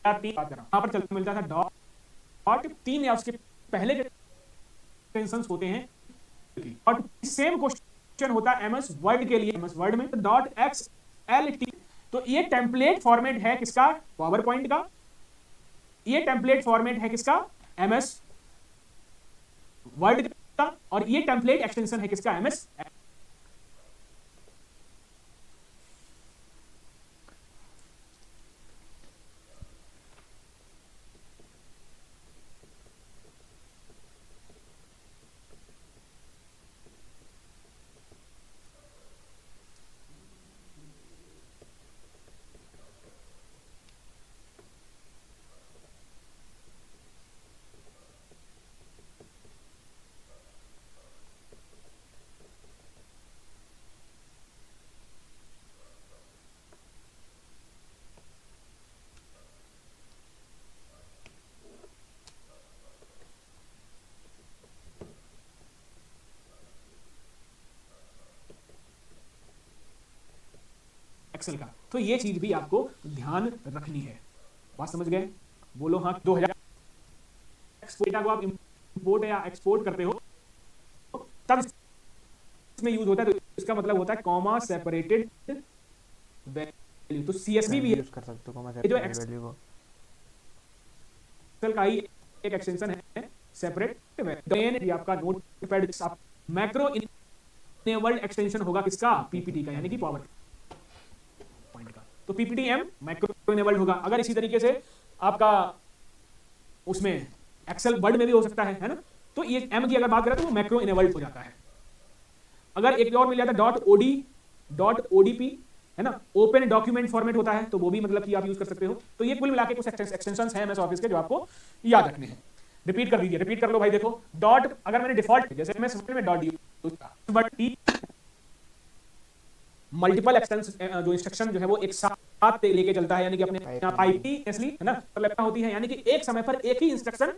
Speaker 2: बात कर रहा हूं, यहां पर चलता मिलता था डॉट 3 या उसके पहले के एक्सटेंशंस होते हैं। और सेम क्वेश्चन होता है एमएस वर्ड के लिए, एमएस वर्ड में डॉट XLT। तो ये टेम्पलेट फॉर्मेट है किसका, पावर पॉइंट का। ये टेम्पलेट फॉर्मेट है किसका, एमएस वर्ड का। और ये टेम्पलेट एक्सटेंशन है किसका, एमएस। एक्सेल का। तो ये चीज भी आपको ध्यान रखनी है। बात समझ गए, बोलो हाँ। 2000 डेटा को आप इंपोर्ट या एक्सपोर्ट करते हो तब इसमें यूज होता है, तो इसका मतलब होता है कॉमा सेपरेटेड वैल्यू। तो सीएसवी भी
Speaker 1: यूज कर सकते हो कॉमा सेपरेटेड वैल्यू को।
Speaker 2: एक्सेल का ही एक एक्सटेंशन है सेपरेट वैल्यू। आपका नोट मैक्रो इनेबल्ड एक्सटेंशन होगा किसका, पीपीटी का, यानी कि पावर पॉइंट का। तो पीपीटीएम मैक्रो इनेबल्ड होगा। अगर इसी तरीके से आपका उसमें एक्सेल वर्ड में भी हो सकता है ना, तो ये एम की अगर बात करें तो वो मैक्रो इनेबल्ड हो जाता है। अगर एक और मिल जाता है डॉट ओडी डॉट ओडीपी, है ना, ओपन डॉक्यूमेंट फॉर्मेट होता है, तो वो भी मतलब कि आप यूज कर सकते हो। तो ये कुल मिला के कुछ एक्सटेंशंस हैं एमएस ऑफिस के जो आपको याद रखने हैं। रिपीट कर दीजिए, रिपीट कर लो भाई। देखो डॉट, अगर मैंने डिफॉल्ट जैसे एमएस वर्ड में dot D, but T multiple extension जो इंस्ट्रक्शन जो है वो एक साथ लेके चलता है, यानी कि अपने आईपी है ना, पर होती है, यानी कि एक समय पर एक ही इंस्ट्रक्शन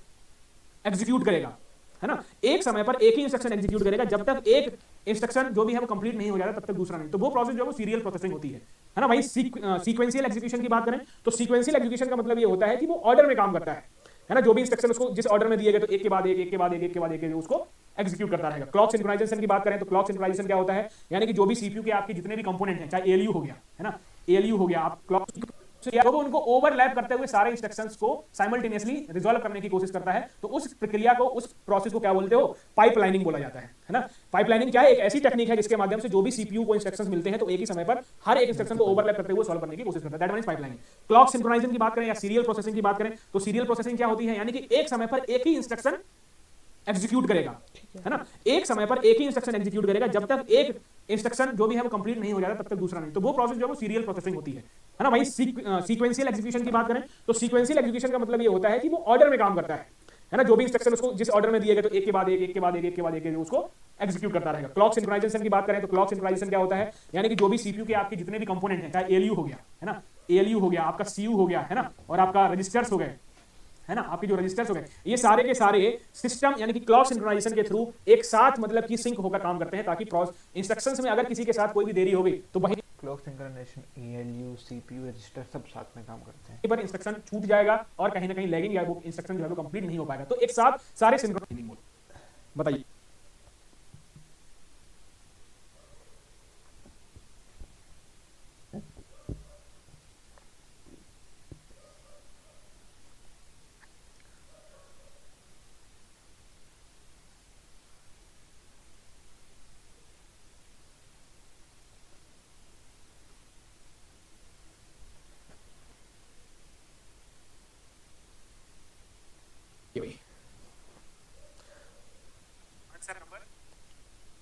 Speaker 2: एग्जीक्यूट करेगा, है ना, एक समय पर एक ही इंस्ट्रक्शन एग्जीक्यूट करेगा। जब तक एक इंस्ट्रक्शन जो भी है वो कंप्लीट नहीं हो जाता तब तक दूसरा नहीं। तो वो प्रोसेस जो है वो सीरियल प्रोसेसिंग होती है ना भाई। सीक्वेंशियल एग्जीक्यूशन की बात करें तो सीक्वेंशियल एग्जीक्यूशन का मतलब ये होता है कि वो ऑर्डर में काम करता है ना, जो भी इंस्ट्रक्शन उसको जिस ऑर्डर में दिए गए तो एक के बाद एक, एक के बाद एक, एक के बाद एक उसको एग्जीक्यूट करता रहेगा। क्लॉक सिंक्रोनाइजेशन की बात करें तो क्लॉक सिंक्रोनाइजेशन क्या होता है, यानी कि जो भी सीपीयू के आपके जितने भी कंपोनेंट हैं, चाहे एएलयू हो गया, है ना, एएलयू हो गया, आप क्लॉक वो उनको ओवरलैप करते हुए सारे इंस्ट्रक्शंस को साइमल्टेनियसली रिजॉल्व करने की कोशिश करता है। तो उस प्रक्रिया को, उस प्रोसेस को क्या बोलते हो, पाइपलाइनिंग बोला जाता है ना। पाइपलाइनिंग क्या है, एक ऐसी टेक्निक है जिसके माध्यम से जो भी सीपीयू को इंस्ट्रक्शंस मिलते हैं तो एक ही समय पर हर एक इंस्ट्रक्शन को ओवरलैप करते हुए सॉल्व करने की कोशिश करता है। That means pipelining. Clock synchronisation की बात करें या सीरियल प्रोसेसिंग की बात करें तो सीरियल प्रोसेसिंग क्या होती है, यानी कि एक समय पर एक ही इंस्ट्रक्शन एग्जीक्यूट करेगा, है ना, एक समय पर एक ही इंस्ट्रक्शन एग्जीक्यूट करेगा। जब तक एक इंस्ट्रक्शन जो भी है वो कंप्लीट नहीं हो जाता तब तक दूसरा नहीं। तो वो प्रोसेस जो है वो सीरियल प्रोसेसिंग होती है ना भाई। सीक्वेंशियल एग्जीक्यूशन की बात करें तो सीक्वेंशियल एग्जीक्यूशन का मतलब ये होता है कि वो ऑर्डर में काम करता है ना, जो भी इंस्ट्रक्शन उसको जिस ऑर्डर में दिए गए तो एक के बाद एक, एक के बाद एक, एक के बाद एक उसको एग्जीक्यूट करता रहेगा। क्लॉक सिंक्रोनाइजेशन की बात करें तो क्लॉक सिंक्रोनाइजेशन क्या होता है, यानी कि जो भी सीपीयू के आपके जितने भी कंपोनेंट हैं, चाहे एएलयू हो गया, है ना, एएलयू हो गया, आपका सीयू हो गया, है ना, और आपका रजिस्टर्स हो गए, है ना, आपके जो रजिस्टर्स हो गए, ये सारे के सारे सिस्टम यानी कि क्लॉक सिंक्रोनाइजेशन के थ्रू एक साथ मतलब कि सिंक होकर काम करते हैं, ताकि इंस्ट्रक्शंस में अगर किसी के साथ कोई भी देरी हो गई तो वही
Speaker 1: clock synchronisation, ALU, CPU, register सब साथ में काम करते हैं।
Speaker 2: एक बार इंस्ट्रक्शन छूट जाएगा और कहीं ना कहीं लैगिंग या वो इंस्ट्रक्शन जो है वो कंप्लीट नहीं हो पाएगा। तो एक साथ सारे सिंक्रोनाइजेशन बताइए।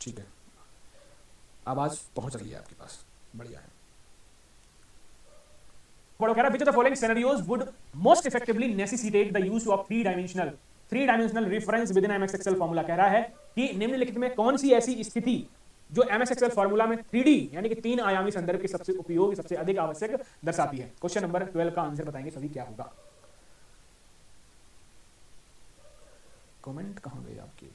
Speaker 2: ठीक है, आवाज पहुंच रही है आपके पास, बढ़िया है। पढ़ो, कह रहा which of the following scenarios would most effectively necessitate the use of three dimensional reference within MS Excel formula। कह रहा है कि निम्नलिखित में कौन सी ऐसी स्थिति जो MS Excel फॉर्मूला में 3D यानी कि 3 आयामी संदर्भ के सबसे उपयोग, सबसे अधिक आवश्यक दर्शाती है। क्वेश्चन नंबर 12 का आंसर बताएंगे सभी, क्या होगा। कमेंट कहां गए आपके।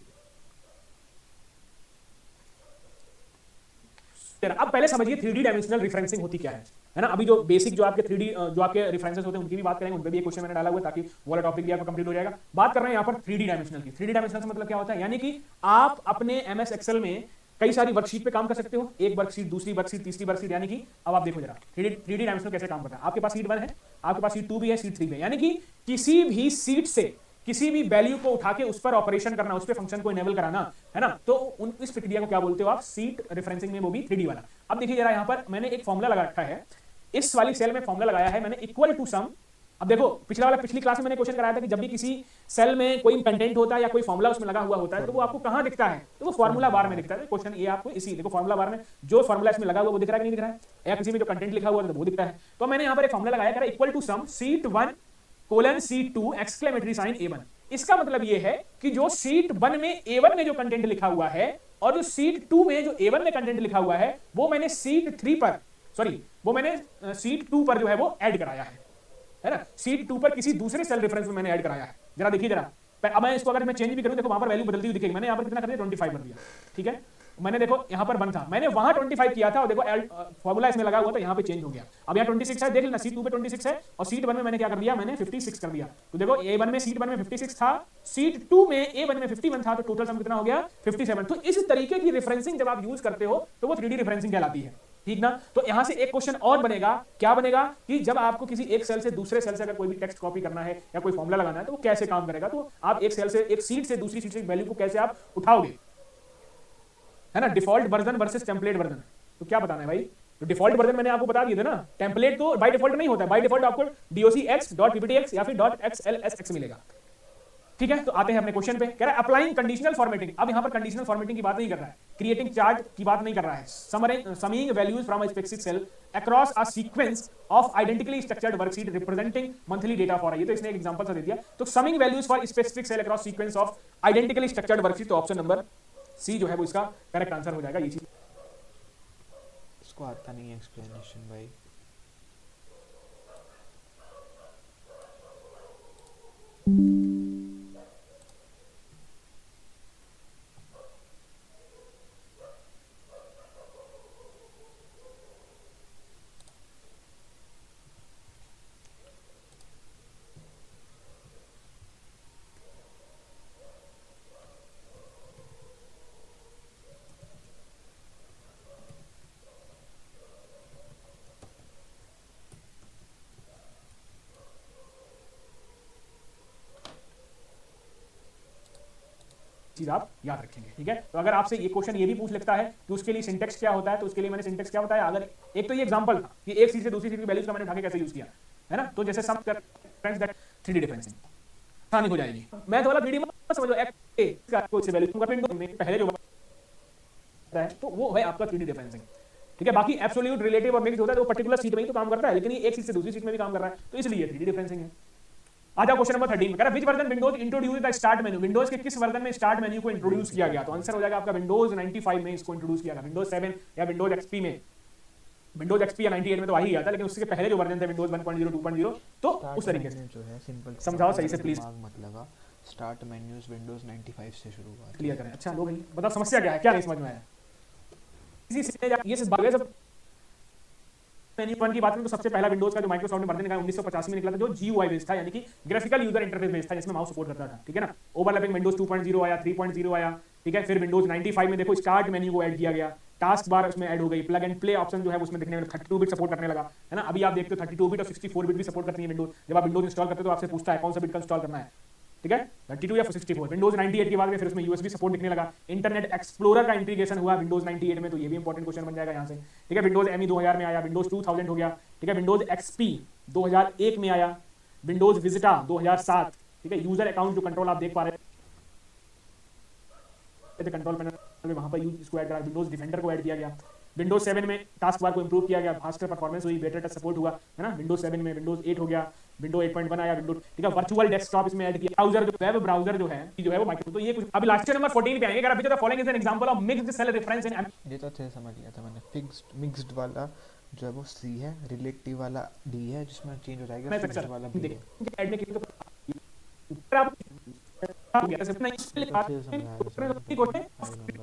Speaker 2: अब पहले समझिए 3D डायमेंशनल रिफरेंसिंग होती क्या है ना। अभी जो बेसिक जो आपके 3D जो आपके रेफरेंसेस होते हैं उनकी भी बात करेंगे, उन पे भी एक क्वेश्चन मैंने डाला हुआ है ताकि वो वाला टॉपिक भी आपका कंप्लीट हो जाएगा। बात कर रहे हैं यहाँ पर 3D डायमेंशनल की। 3D डायमेंशनल से मतलब क्या होता है, यानी कि आप अपने MS एक्सेल में कई सारी वर्कशीट पे काम कर सकते हो, एक वर्कशीट, दूसरी वर्कशीट, तीसरी वर्कशीट, यानी कि अब आप देखो जरा 3D डायमेंशनल कैसे काम करता है। आपके पास शीट 1 है, आपके पास शीट 2 भी है, शीट 3 भी है, यानी कि किसी भी शीट से किसी भी वैल्यू को उठा के उस पर ऑपरेशन करना, उस पर फंक्शन को इनेबल कराना, है ना, तो इस प्रक्रिया को क्या बोलते हो आप, सीट रेफरेंसिंग में, वो भी 3D वाला। अब देखिए जरा यहाँ पर मैंने एक फॉर्मूला लगा रखा है, इस वाली सेल में फॉर्मूला लगाया है मैंने इक्वल टू सम। अब देखो पिछली क्लास में मैंने क्वेश्चन कराया था कि जब भी किसी सेल में कोई कंटेंट होता है या कोई फॉर्मूला उसमें लगा हुआ होता है तो वो आपको कहां दिखता है, तो वो फॉर्मूला बार में दिखता है। क्वेश्चन ये आपको इसी देखो फॉर्मूला बार में जो फॉर्मूला इसमें लगा हुआ वो दिख रहा है कि नहीं दिख रहा है, या किसी में जो कंटेंट लिखा हुआ है तो वो दिखता है। तो मैंने यहाँ पर एक फॉर्मूला लगाया, equal to sum sheet 1 colon sheet 2 exclamatory sign A1। इसका मतलब ये है कि जो शीट 1 में A1 में जो कंटेंट लिखा हुआ है और जो शीट 2 में जो A1 में कंटेंट लिखा हुआ है वो मैंने शीट 3 पर, सॉरी वो मैंने शीट 2 पर जो है वो ऐड कराया है ना, शीट 2 पर किसी दूसरे सेल रेफरेंस में मैंने ऐड कराया है। जरा देखिए जरा, अब मैं इसको अगर मैं चेंज भी करूं, देखो वहां पर वैल्यू बदलती हुई दिखेगी। मैंने यहाँ पर कितना कर दिया, 25 कर दिया, ठीक है। मैंने देखो यहाँ पर 1 था, मैंने वहां 25 किया था और देखो फॉर्मूला इसमें लगा हुआ था, यहाँ पे चेंज हो गया। अब यहाँ 26 है, देख लेना, शीट 2 पे 26 है और शीट 1 में मैंने क्या कर दिया, मैंने 56 कर दिया। तो देखो A1 में शीट 1 में 56 था, शीट 2 में A1 में 51 था, तो टोटल सम कितना हो गया, 57। तो इस तरीके की रेफरेंसिंग जब आप यूज करते हो तो वो 3D रेफरेंसिंग कहलाती है, ठीक ना। तो यहां से एक क्वेश्चन और बनेगा, क्या बनेगा कि जब आपको किसी एक सेल से दूसरे सेल से अगर कोई भी टेक्स्ट कॉपी करना है या कोई फॉर्मूला लगाना है तो वो कैसे काम करेगा। तो आप एक सेल से, एक शीट से दूसरी शीट से वैल्यू को कैसे आप उठाओगे, है ना, default version versus template version. तो क्या बताना है भाई, तो डिफॉल्ट वर्जन मैंने आपको बता दिए थे ना, टेम्पलेट तो बाय डिफॉल्ट नहीं होता है, बाय डिफॉल्ट आपको docx.pptx या फिर .xlsx मिलेगा। ठीक है, तो आते हैं अपने क्वेश्चन पे, कह रहा है अप्लाइंग कंडीशनल फॉर्मेटिंग। अब यहां पर कंडीशनल फॉर्मेटिंग की बात नहीं कर रहा है, क्रिएटिंग चार्ट की बात नहीं कर रहा है, summing values from a specific cell across a sequence of identically structured worksheet representing monthly data for, ये तो इसने एक एग्जांपल सा दे दिया। तो summing values for specific cell across sequence of identically structured worksheet, तो ऑप्शन नंबर सी जो है वो इसका करेक्ट आंसर हो जाएगा। ये चीज
Speaker 1: इसको आता नहीं है एक्सप्लेनेशन भाई।
Speaker 2: चीज आप याद रखेंगे। ठीक है, तो अगर आपसे ये क्वेश्चन ये भी पूछ लेता है कि उसके लिए सिंटेक्स क्या होता है, तो उसके लिए मैंने सिंटेक्स क्या बताया, अगर एक तो ये एग्जांपल था कि एक चीज से दूसरी चीज की वैल्यूज का मैंने उठा के कैसे यूज किया है ना, तो जैसे सम फ्रेंड्स दैट 3D डिफरेंसिंग आसानी हो जाएगी। मैथ वाला 3D मत समझो, एक्स का कोई से वैल्यू का विंडो में पहले जो है तो वो है आपका 3D डिफरेंसिंग। ठीक है, बाकी एब्सोल्यूट, रिलेटिव और मिक्स्ड होता है तो पर्टिकुलर सीट में ही तो काम करता है, लेकिन ये एक चीज से दूसरी चीज में भी काम कर रहा है, तो इसलिए 3D डिफरेंसिंग है। आ जाओ क्वेश्चन नंबर 13 में, कह रहा है विच version Windows introduce the start menu, Windows के किस वर्जन में स्टार्ट मेन्यू को इंट्रोड्यूस किया गया, तो आंसर हो जाएगा आपका विंडोज 95 में इसको इंट्रोड्यूस किया गया, विंडोज 7 या विंडोज एक्सपी में। विंडोज एक्सपी या 98 में तो आ ही गया था, लेकिन उसके पहले जो वर्जन थे विंडोज 1.0 2.0, तो उस तरीके से
Speaker 1: जो है सिंपल
Speaker 2: समझाओ सही से प्लीज,
Speaker 1: मत लगा। स्टार्ट मेन्यूज विंडोज 95 से शुरू हुआ।
Speaker 2: क्लियर करें। अच्छा लो भाई, बताओ समस्या क्या है, क्या नहीं समझ में आया। इसी से ये सब मेन्यू वन की बात करें तो सबसे पहला विंडोज का जो माइक्रोसॉफ्ट ने वर्जन निकाला 1985 में निकला था, जो GUI बेस्ड था, यानी कि ग्राफिकल यूजर इंटरफेस बेस्ड था, जिसमें माउस सपोर्ट करता था। ठीक है ना, ओवरलैपिंग विंडोज 2.0 आया, 3.0 आया। ठीक है, फिर विंडोज 95 में देखो स्टार्ट मेन्यू को ऐड किया गया, टास्क बार उसमें ऐड हो गई, प्लग एंड प्ले ऑप्शन जो है उसमें दिखने में 32 बिट सपोर्ट करने लगा, है ना। अभी आप देखते हो 32 बिट और 64 बिट भी सपोर्ट करती है विंडोज। जब आप विंडोज इंस्टॉल करते हो तो आपसे पूछता है कौन सा बिट का इंस्टॉल करना है। ठीक है, 32 या 64। विंडोज 98 के बाद में फिर उसमें USB सपोर्ट दिखने लगा, इंटरनेट एक्सप्लोरर का इंटीग्रेशन हुआ विंडोज 98 में, तो ये भी इंपॉर्टेंट क्वेश्चन बन जाएगा यहाँ से। ठीक है, विंडोज ME 2000 में आया, विंडोज 2000 हो गया। ठीक है, विंडोज XP 2001 में आया, विंडोज विजिटा 2007। ठीक है, यूजर अकाउंट जो कंट्रोल आप देख पा रहे थे कंट्रोल पैनल में, वहां पर यूज इसको ऐड करा, विंडोज डिफेंडर को ऐड किया गया। विंडोज 7 में टास्क बार को इंप्रूव किया गया, फास्टर परफॉर्मेंस हुई, बेटर टच सपोर्ट हुआ, है ना। विंडोज 7 में विंडोज 8 हो गया, विंडोज 8.1 आया, विंडोज। ठीक है, वर्चुअल डेस्कटॉप इसमें ऐड किया, ब्राउजर जो वेब ब्राउजर जो है वो माइक्रो। तो ये कुछ अभी लास्ट नंबर 14 पे आएंगे, अगर अभी जो following is an example of mixed cell reference in,
Speaker 1: ये तो अच्छे से समझ लिया था मैंने। फिक्स्ड मिक्स्ड वाला जो है वो C है, रिलेटिव वाला D है, जिसमें चेंज हो जाएगा, फिक्स्ड वाला B है।
Speaker 2: ऐड में किसी को ऊपर आप हो गया सिर्फ नहीं,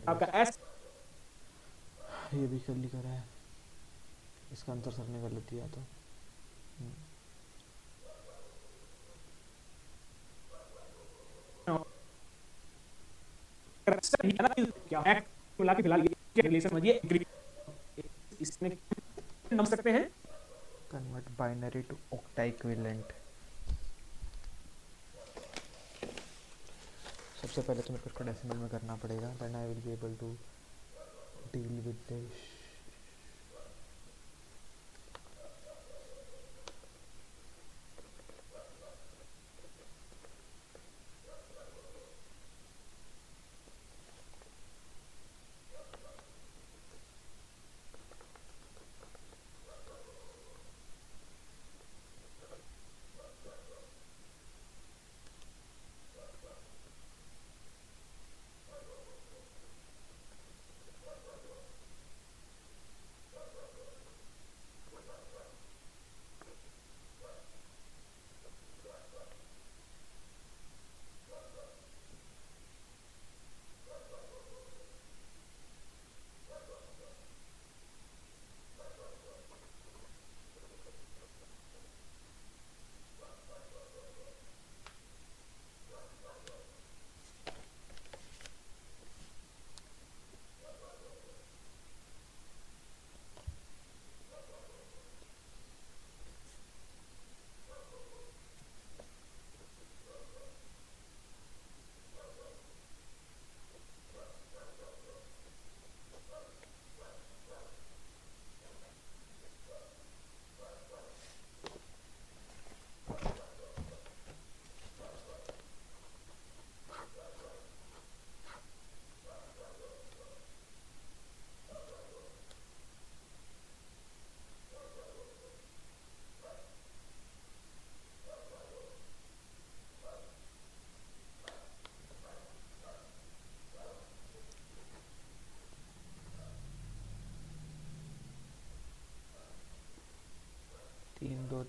Speaker 2: आपका एस
Speaker 1: ये भी कर ली करा है, इसका आंसर सर ने गलत दिया तो
Speaker 2: क्या है मिला के फिलहाल ये रिलेशन समझिए, इसमें नम सकते हैं
Speaker 1: convert binary to octal equivalent. सबसे पहले तो मेरे को इसको डेसिमल में करना पड़ेगा, then I will be able to deal with this.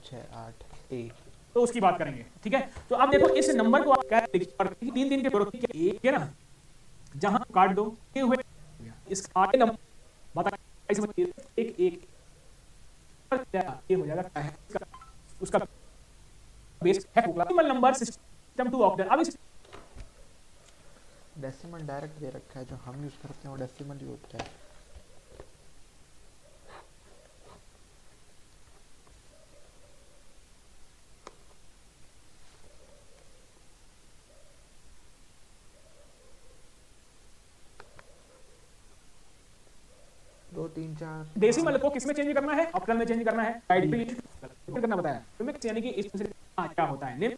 Speaker 1: 6 8 A,
Speaker 2: तो उसकी बात करेंगे, ठीक है। तो अब देखो इस नंबर को आप क्या देखिए, 3 3 के प्रोडक्ट के एक है ना, जहां काट दो ये हुए, इसका आगे नंबर बता समझिए, एक एक ये हो जाएगा, क्या है उसका बेस है decimal number system to octal. अब इस
Speaker 1: डेसिमल डायरेक्ट दे रखा है, जो हम यूज़ करते हैं वो डेसिमल ही होता है। दो तीन चार
Speaker 2: डेसिमल को किसमें चेंज करना है, ऑक्टल में चेंज करना है, करना बताया, यानी कि इस क्या होता है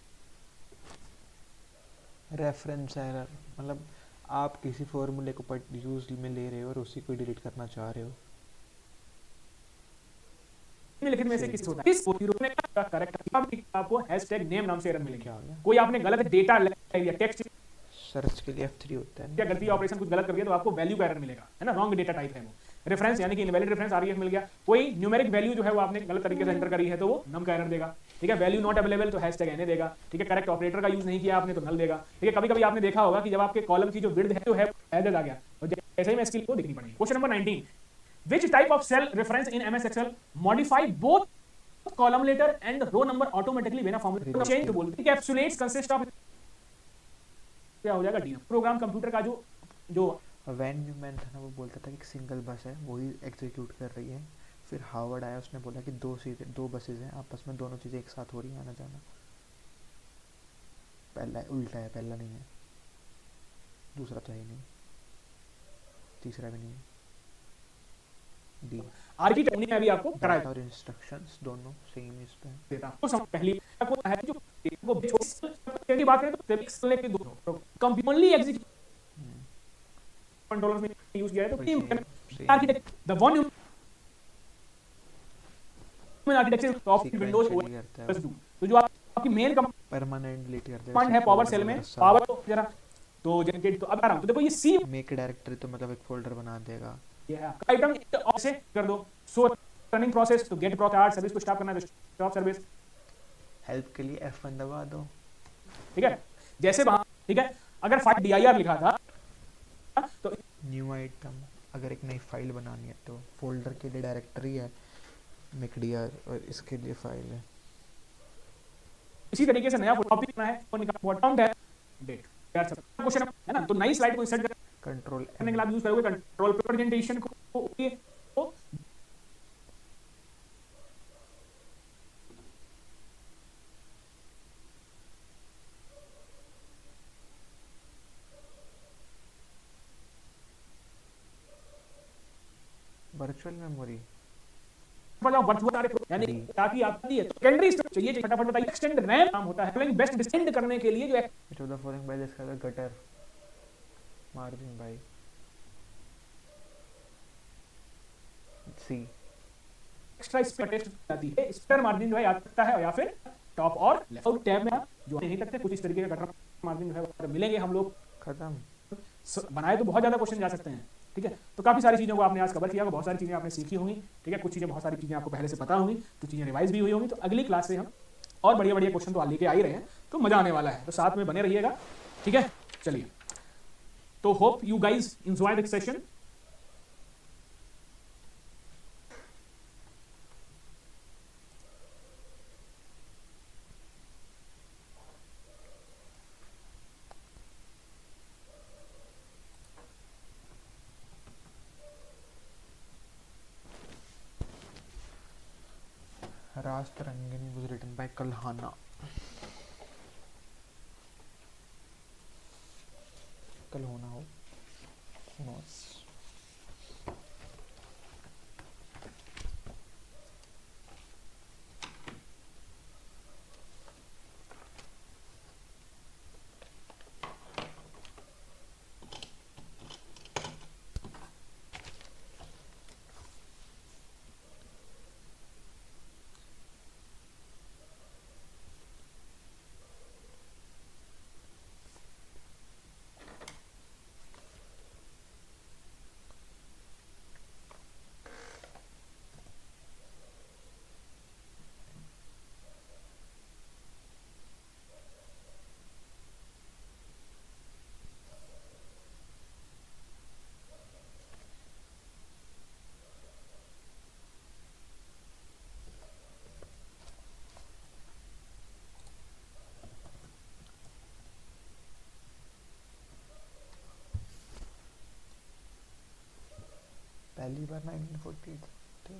Speaker 1: रेफरेंस एरर, मतलब आप किसी फॉर्मूले को यूज में ले रहे हो और उसी को डिलीट करना चाह रहे हो।
Speaker 2: लिखित में से किसी होता है, इस रोकने का करेक्ट आपको हैशटैग नेम नाम से एरर मिलेंगे।
Speaker 1: क्या हो गया?
Speaker 2: कोई आपने गलत डेटा या टेक्स्ट
Speaker 1: सर्च के लिए F3 होता है,
Speaker 2: या गलती ऑपरेशन कुछ गलत कर दिया तो आपको वैल्यू का एरर मिलेगा, है ना, रॉन्ग डेटा टाइप है वो। रेफरेंस यानी कि इनवैलिड रेफरेंस आरईएफ मिल गया, कोई न्यूमेरिक वैल्यू जो है वो आपने गलत तरीके से एंटर करी है तो वो नम का एरर देगा, ठीक है। वैल्यू नॉट अवेलेबल तो हैशटैग एन देगा, ठीक है। करेक्ट ऑपरेटर का यूज नहीं किया आपने तो नल देगा, ठीक है। कभी कभी आपने देखा होगा कि जब आपके कॉलम की जो विड्थ है तो है एज आ गया, और जैसे ही मैं इसकी को देखनी पड़ेगी। Question number 19, which type of cell reference in MS Excel modify both column letter and row number automatically बिना फॉर्मूला चेंज तो बोलते हैं। कैप्सुलेट्स कंसिस्ट ऑफ, क्या हो जाएगा, डी प्रोग्राम कंप्यूटर का जो
Speaker 1: वैन न्यूमैन था ना, वो बोलता था कि एक सिंगल बस है वही एग्जीक्यूट कर रही है। फिर हार्वर्ड आया, उसने बोला कि दो बसेज हैं आपस में, दोनों चीज़ें एक साथ हो रही हैं, आना जाना। पहला उल्टा है, पहला नहीं है, दूसरा तो है ही नहीं, तीसरा भी नहीं है। डी
Speaker 2: आर्किटेक्ट ने अभी आपको कराया
Speaker 1: और इंस्ट्रक्शंस दोनों सेम इस पे
Speaker 2: देता तो पहली को है जो वो की बात करें तो टेक्स्ट लेके दो कंप्यूटरली एग्जीक्यूट कंट्रोलर में यूज किया है। तो architect the one human architecture of Windows OS 2, तो जो आपकी मेन
Speaker 1: परमानेंट डिलीट कर देगा
Speaker 2: कमांड है पावर सेल में, पावर तो जरा तो जनरेट, तो अब आ रहा हूं, तो देखो ये सी
Speaker 1: मेक डायरेक्टरी, तो मतलब एक फोल्डर बना देगा।
Speaker 2: आइटम ऐसे कर दो, सो रनिंग प्रोसेस तो गेट प्रोसेस सर्विस को स्टॉप करना है तो स्टॉप सर्विस,
Speaker 1: हेल्प के लिए F1 दबा दो,
Speaker 2: ठीक है। जैसे वहां, ठीक है, अगर फाइल dir लिखा था तो
Speaker 1: न्यू आइटम, अगर एक नई फाइल बनानी है तो फोल्डर के लिए डायरेक्टरी है मेकडियर और इसके लिए फाइल है।
Speaker 2: इसी तरीके से नया कॉपी करना है और निकाल बॉटम है डेट, क्वेश्चन है ना। तो नई स्लाइड को इंसर्ट
Speaker 1: कंट्रोल
Speaker 2: करने के लिए आप यूज करोगे कंट्रोल प्रेजेंटेशन को, तो
Speaker 1: वर्चुअल मेमोरी,
Speaker 2: यानी ताकि आप दिए तो सेकेंडरी स्टोरेज चाहिए, फटाफट बताइए। एक्सटेंड रैम काम होता है बेस्ट डिस्टेंड करने के लिए, जो
Speaker 1: the following by this gutter margin by C
Speaker 2: extra space test आती है, स्पेयर मार्जिन जो है आ सकता है या फिर टॉप और लेफ्ट आउट टैब में जो नहीं सकते कुछ इस तरीके का गटर मार्जिन जो है मिलेंगे हम लोग,
Speaker 1: खत्म
Speaker 2: बनाए तो बहुत ज्यादा क्वेश्चन जा सकते हैं, ठीक है। तो काफी सारी चीजों को आपने आज कवर किया, बहुत सारी चीजें आपने सीखी होंगी, ठीक है। कुछ चीजें, बहुत सारी चीजें आपको पहले से पता होंगी, तो चीजें रिवाइज भी हुई होंगी। तो अगली क्लास से हम और बढ़िया बढ़िया क्वेश्चन तो लेके आ ही रहे हैं, तो मजा आने वाला है, तो साथ में बने रहिएगा, ठीक है। चलिए, तो hope you guys enjoy this session.
Speaker 1: रास्त रंगिनी was written by Kalhana. Kalhona हो, who knows? पहली बार 1948 थे।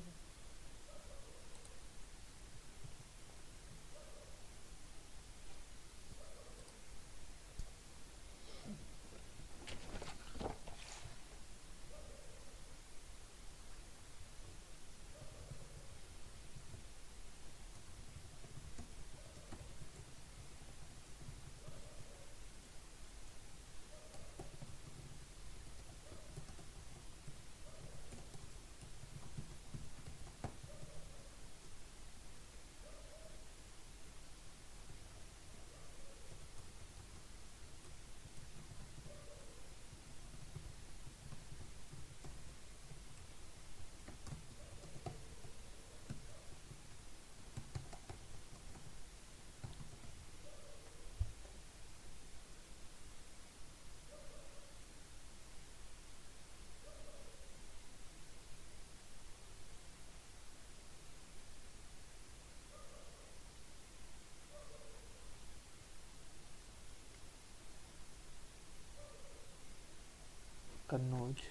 Speaker 1: कन्नौज,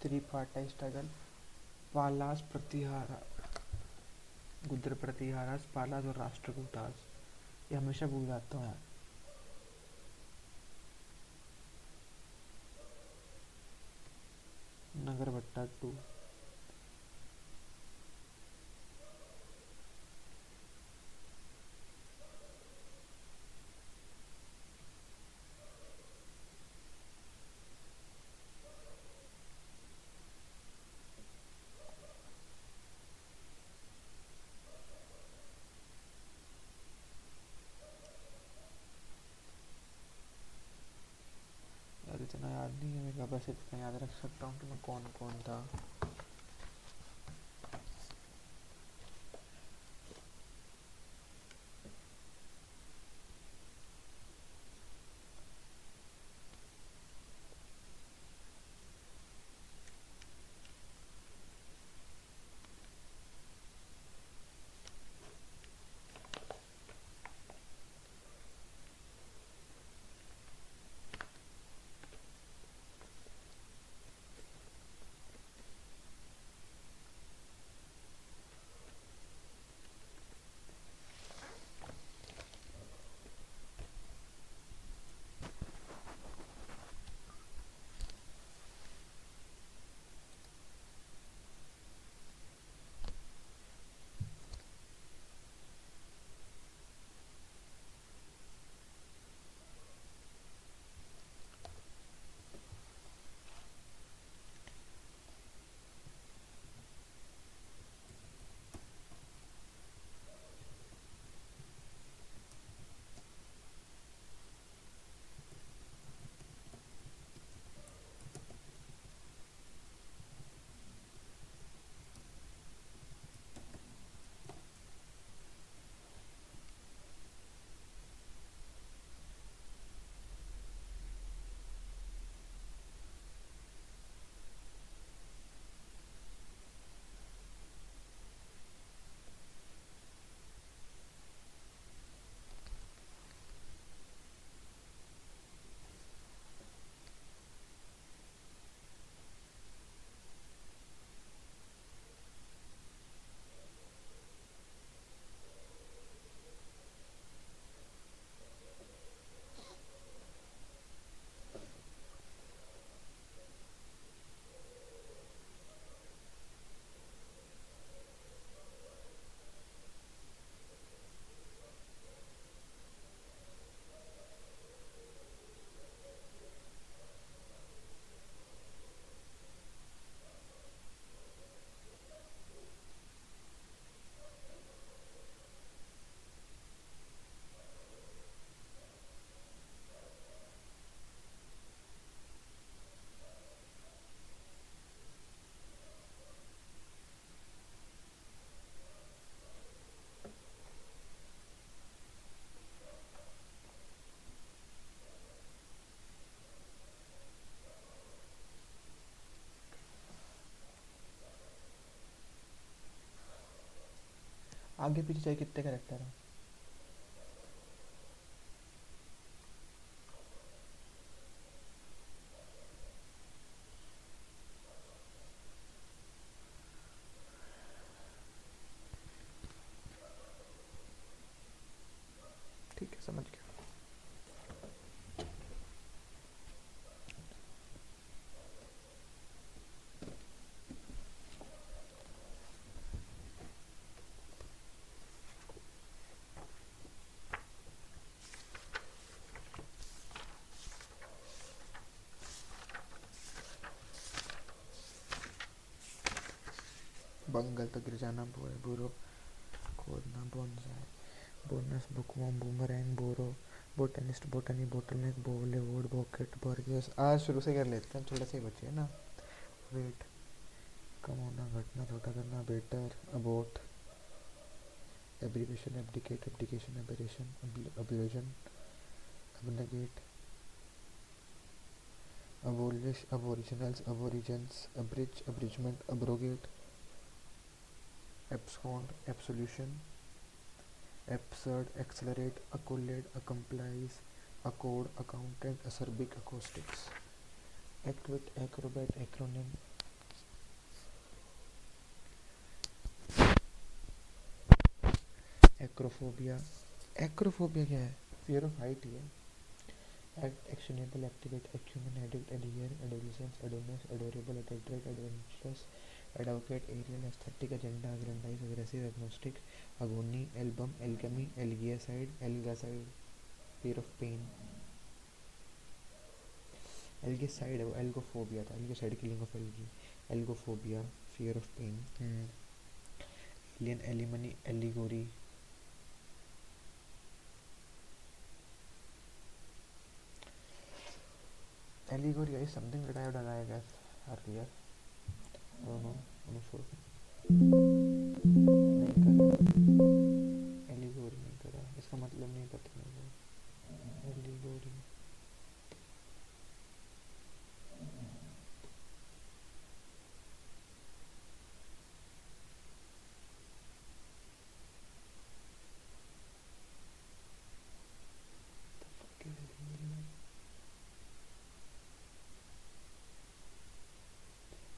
Speaker 1: त्रिपाठी स्ट्रगल, पालास प्रतिहारा, गुर्जर प्रतिहारास, पालास और राष्ट्रकूटास। ये हमेशा भूल जाता हूँ यार। नगरभट्टा 2। यार इतना याद नहीं है मेरे, बस इतना याद रख सकता हूँ कि मैं कौन कौन था। आगे पीछे चाहिए कितने करेक्टर हैं? समझ गया। बंगल तो गिर जाना, बुरो खोदना, बोनसाई, बोनस, बुकवॉर्म, बूमरैंग, बोरो, बोटनिस्ट, बोटनी, बोटलनेक, बोलेवुड, बॉकेट, बॉर्गियस। आज शुरू से कर लेते हैं, थोड़ा सा ही बचे है ना। वेट, कम होना, घटना, छोटा करना, better, abate, abbreviation, abdicate, abdication, aberration, ablution, abnegate, abolish, aboriginals, aborígens, abridge, abridgment, abrogate, abscond, absolution, absurd, accelerate, accolade, accomplice, accord, accountant, acerbic, acoustics, act with, acrobat, acronym, acrophobia। acrophobia क्या है? fear of height ही है। act, actionable, activate, acumen, addict, adhere, adolescence, adolescence, adorable, adulterate, adventurous, advocate, aerial, aesthetic, agenda, aggrandize, aggressive, agnostic, agony, album, alchemy, algicide, algicide, fear of pain, algicide है वो, algophobia था, algicide killing of algae, algophobia, fear of pain, alien, alimony, allegory, allegory is something that I have done, I guess, earlier. I don't know, I'm not sure. नहीं करा, एलिगोरी नहीं करा, इसका मतलब नहीं पता मेरे को। एलिगोरी,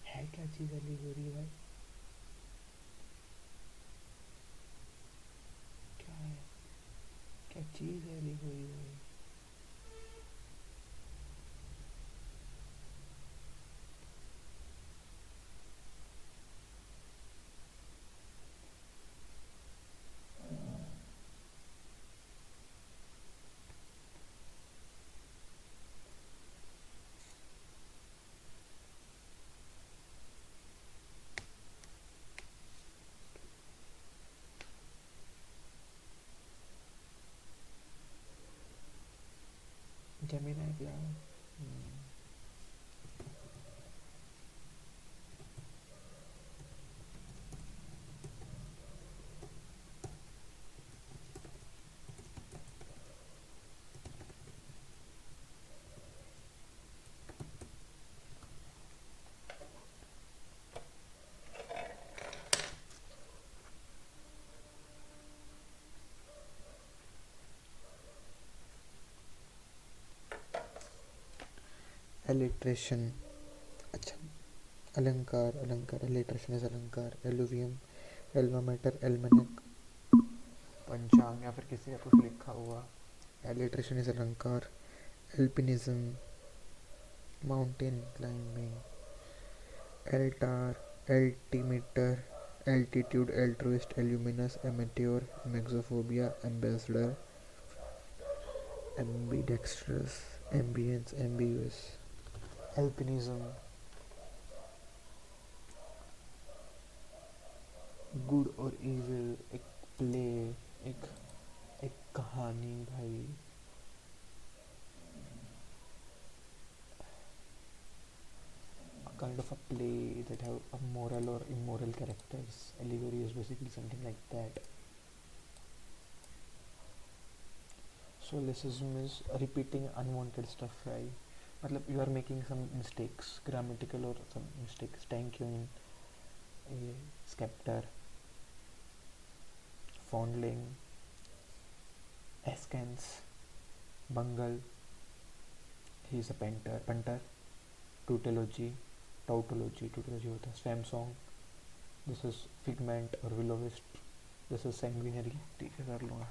Speaker 1: है क्या चीज़ एलिगोरी भाई? क्या है, क्या चीज़ है एलिगोरी भाई? जेमिनी क्लाउड, एलिट्रेशन, अच्छा, अलंकार, अलंकार, एलिट्रेशन इज अलंकार, एलुवियम, एल्मा मैटर, एल्मेनिक, पंचांग या फिर किसी का कुछ लिखा हुआ, एलिट्रेशन इज अलंकार, alpinism, mountain climbing, altar, altimeter, altitude, altruist, aluminous, amateur, amaxophobia, ambassador, ambidextrous, ambience, ambiguous, alpinism, good और इविल, एक प्ले, एक एक कहानी भाई, kind of a play that have a moral or immoral characters. Allegory is basically something like that. Solecism is repeating unwanted stuff, right? मतलब you are making some mistakes, grammatical or some mistakes. Thank you in scepter, fondling, askance, bungle. He is a punter, tautology, tautology होता है, swam song. This is figment or will-o-wisp. This is sanguinary. ठीक है, कर लूँगा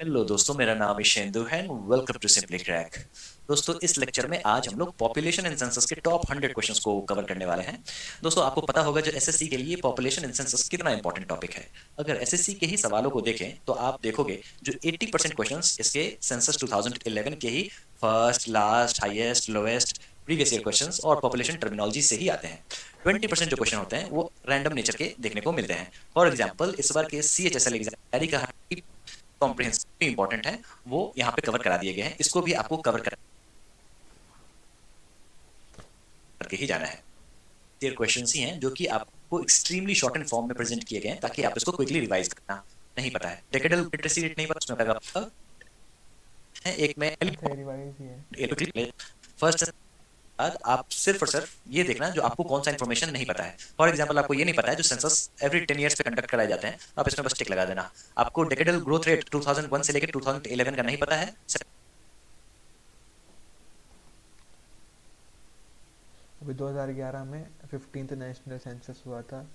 Speaker 3: हेलो दोस्तों, मेरा नाम ईशेंदु है। Welcome to Simply Crack. दोस्तों, इस लेक्चर में आज हम लोग पॉपुलेशन एंड सेंसस के टॉप 100 क्वेश्चंस को कवर करने वाले हैं। दोस्तों, आपको पता होगा जो एसएससी के लिए पॉपुलेशन एंड सेंसस कितना इंपॉर्टेंट टॉपिक है। अगर एसएससी के ही सवालों को देखें तो आप देखोगे जो 80% क्वेश्चंस इसके सेंसस 2011 के ही first, last, highest, lowest, previous year questions और पॉपुलेशन टर्मिनोलॉजी से ही आते हैं। 20% जो क्वेश्चन होते हैं वो रैंडम नेचर के देखने को मिलते हैं। फॉर एग्जाम्पल, इस बार के सीएचएसएल एग्जाम का कॉम्प्रिहेंसिव इंपॉर्टेंट है, वो यहाँ पे कवर करा दिए गए हैं। इसको भी आपको कवर करके ही जाना है। ये क्वेश्चंस ही हैं जो कि आपको एक्सट्रीमली शॉर्ट एंड फॉर्म में प्रेजेंट किए गए हैं ताकि आप इसको क्विकली रिवाइज करना। नहीं पता है डेकेडल लिटरेसी रेट नहीं पता, उसमें पता है एक में
Speaker 1: रिवाइज ही है।
Speaker 3: फर्स्ट बाद आप सिर्फ और सिर्फ ये देखना जो आपको कौन सा इन्फॉर्मेशन नहीं पता है। फॉर एग्जांपल, आपको ये नहीं पता है जो सेंसस एवरी 10 इयर्स पे कंडक्ट कराए जाते हैं, आप इसमें बस टिक लगा देना। आपको डेकेडल ग्रोथ रेट 2001 से लेकर 2011 का नहीं पता है,
Speaker 1: अभी 2011 में 15th नेशनल सेंसस हुआ था।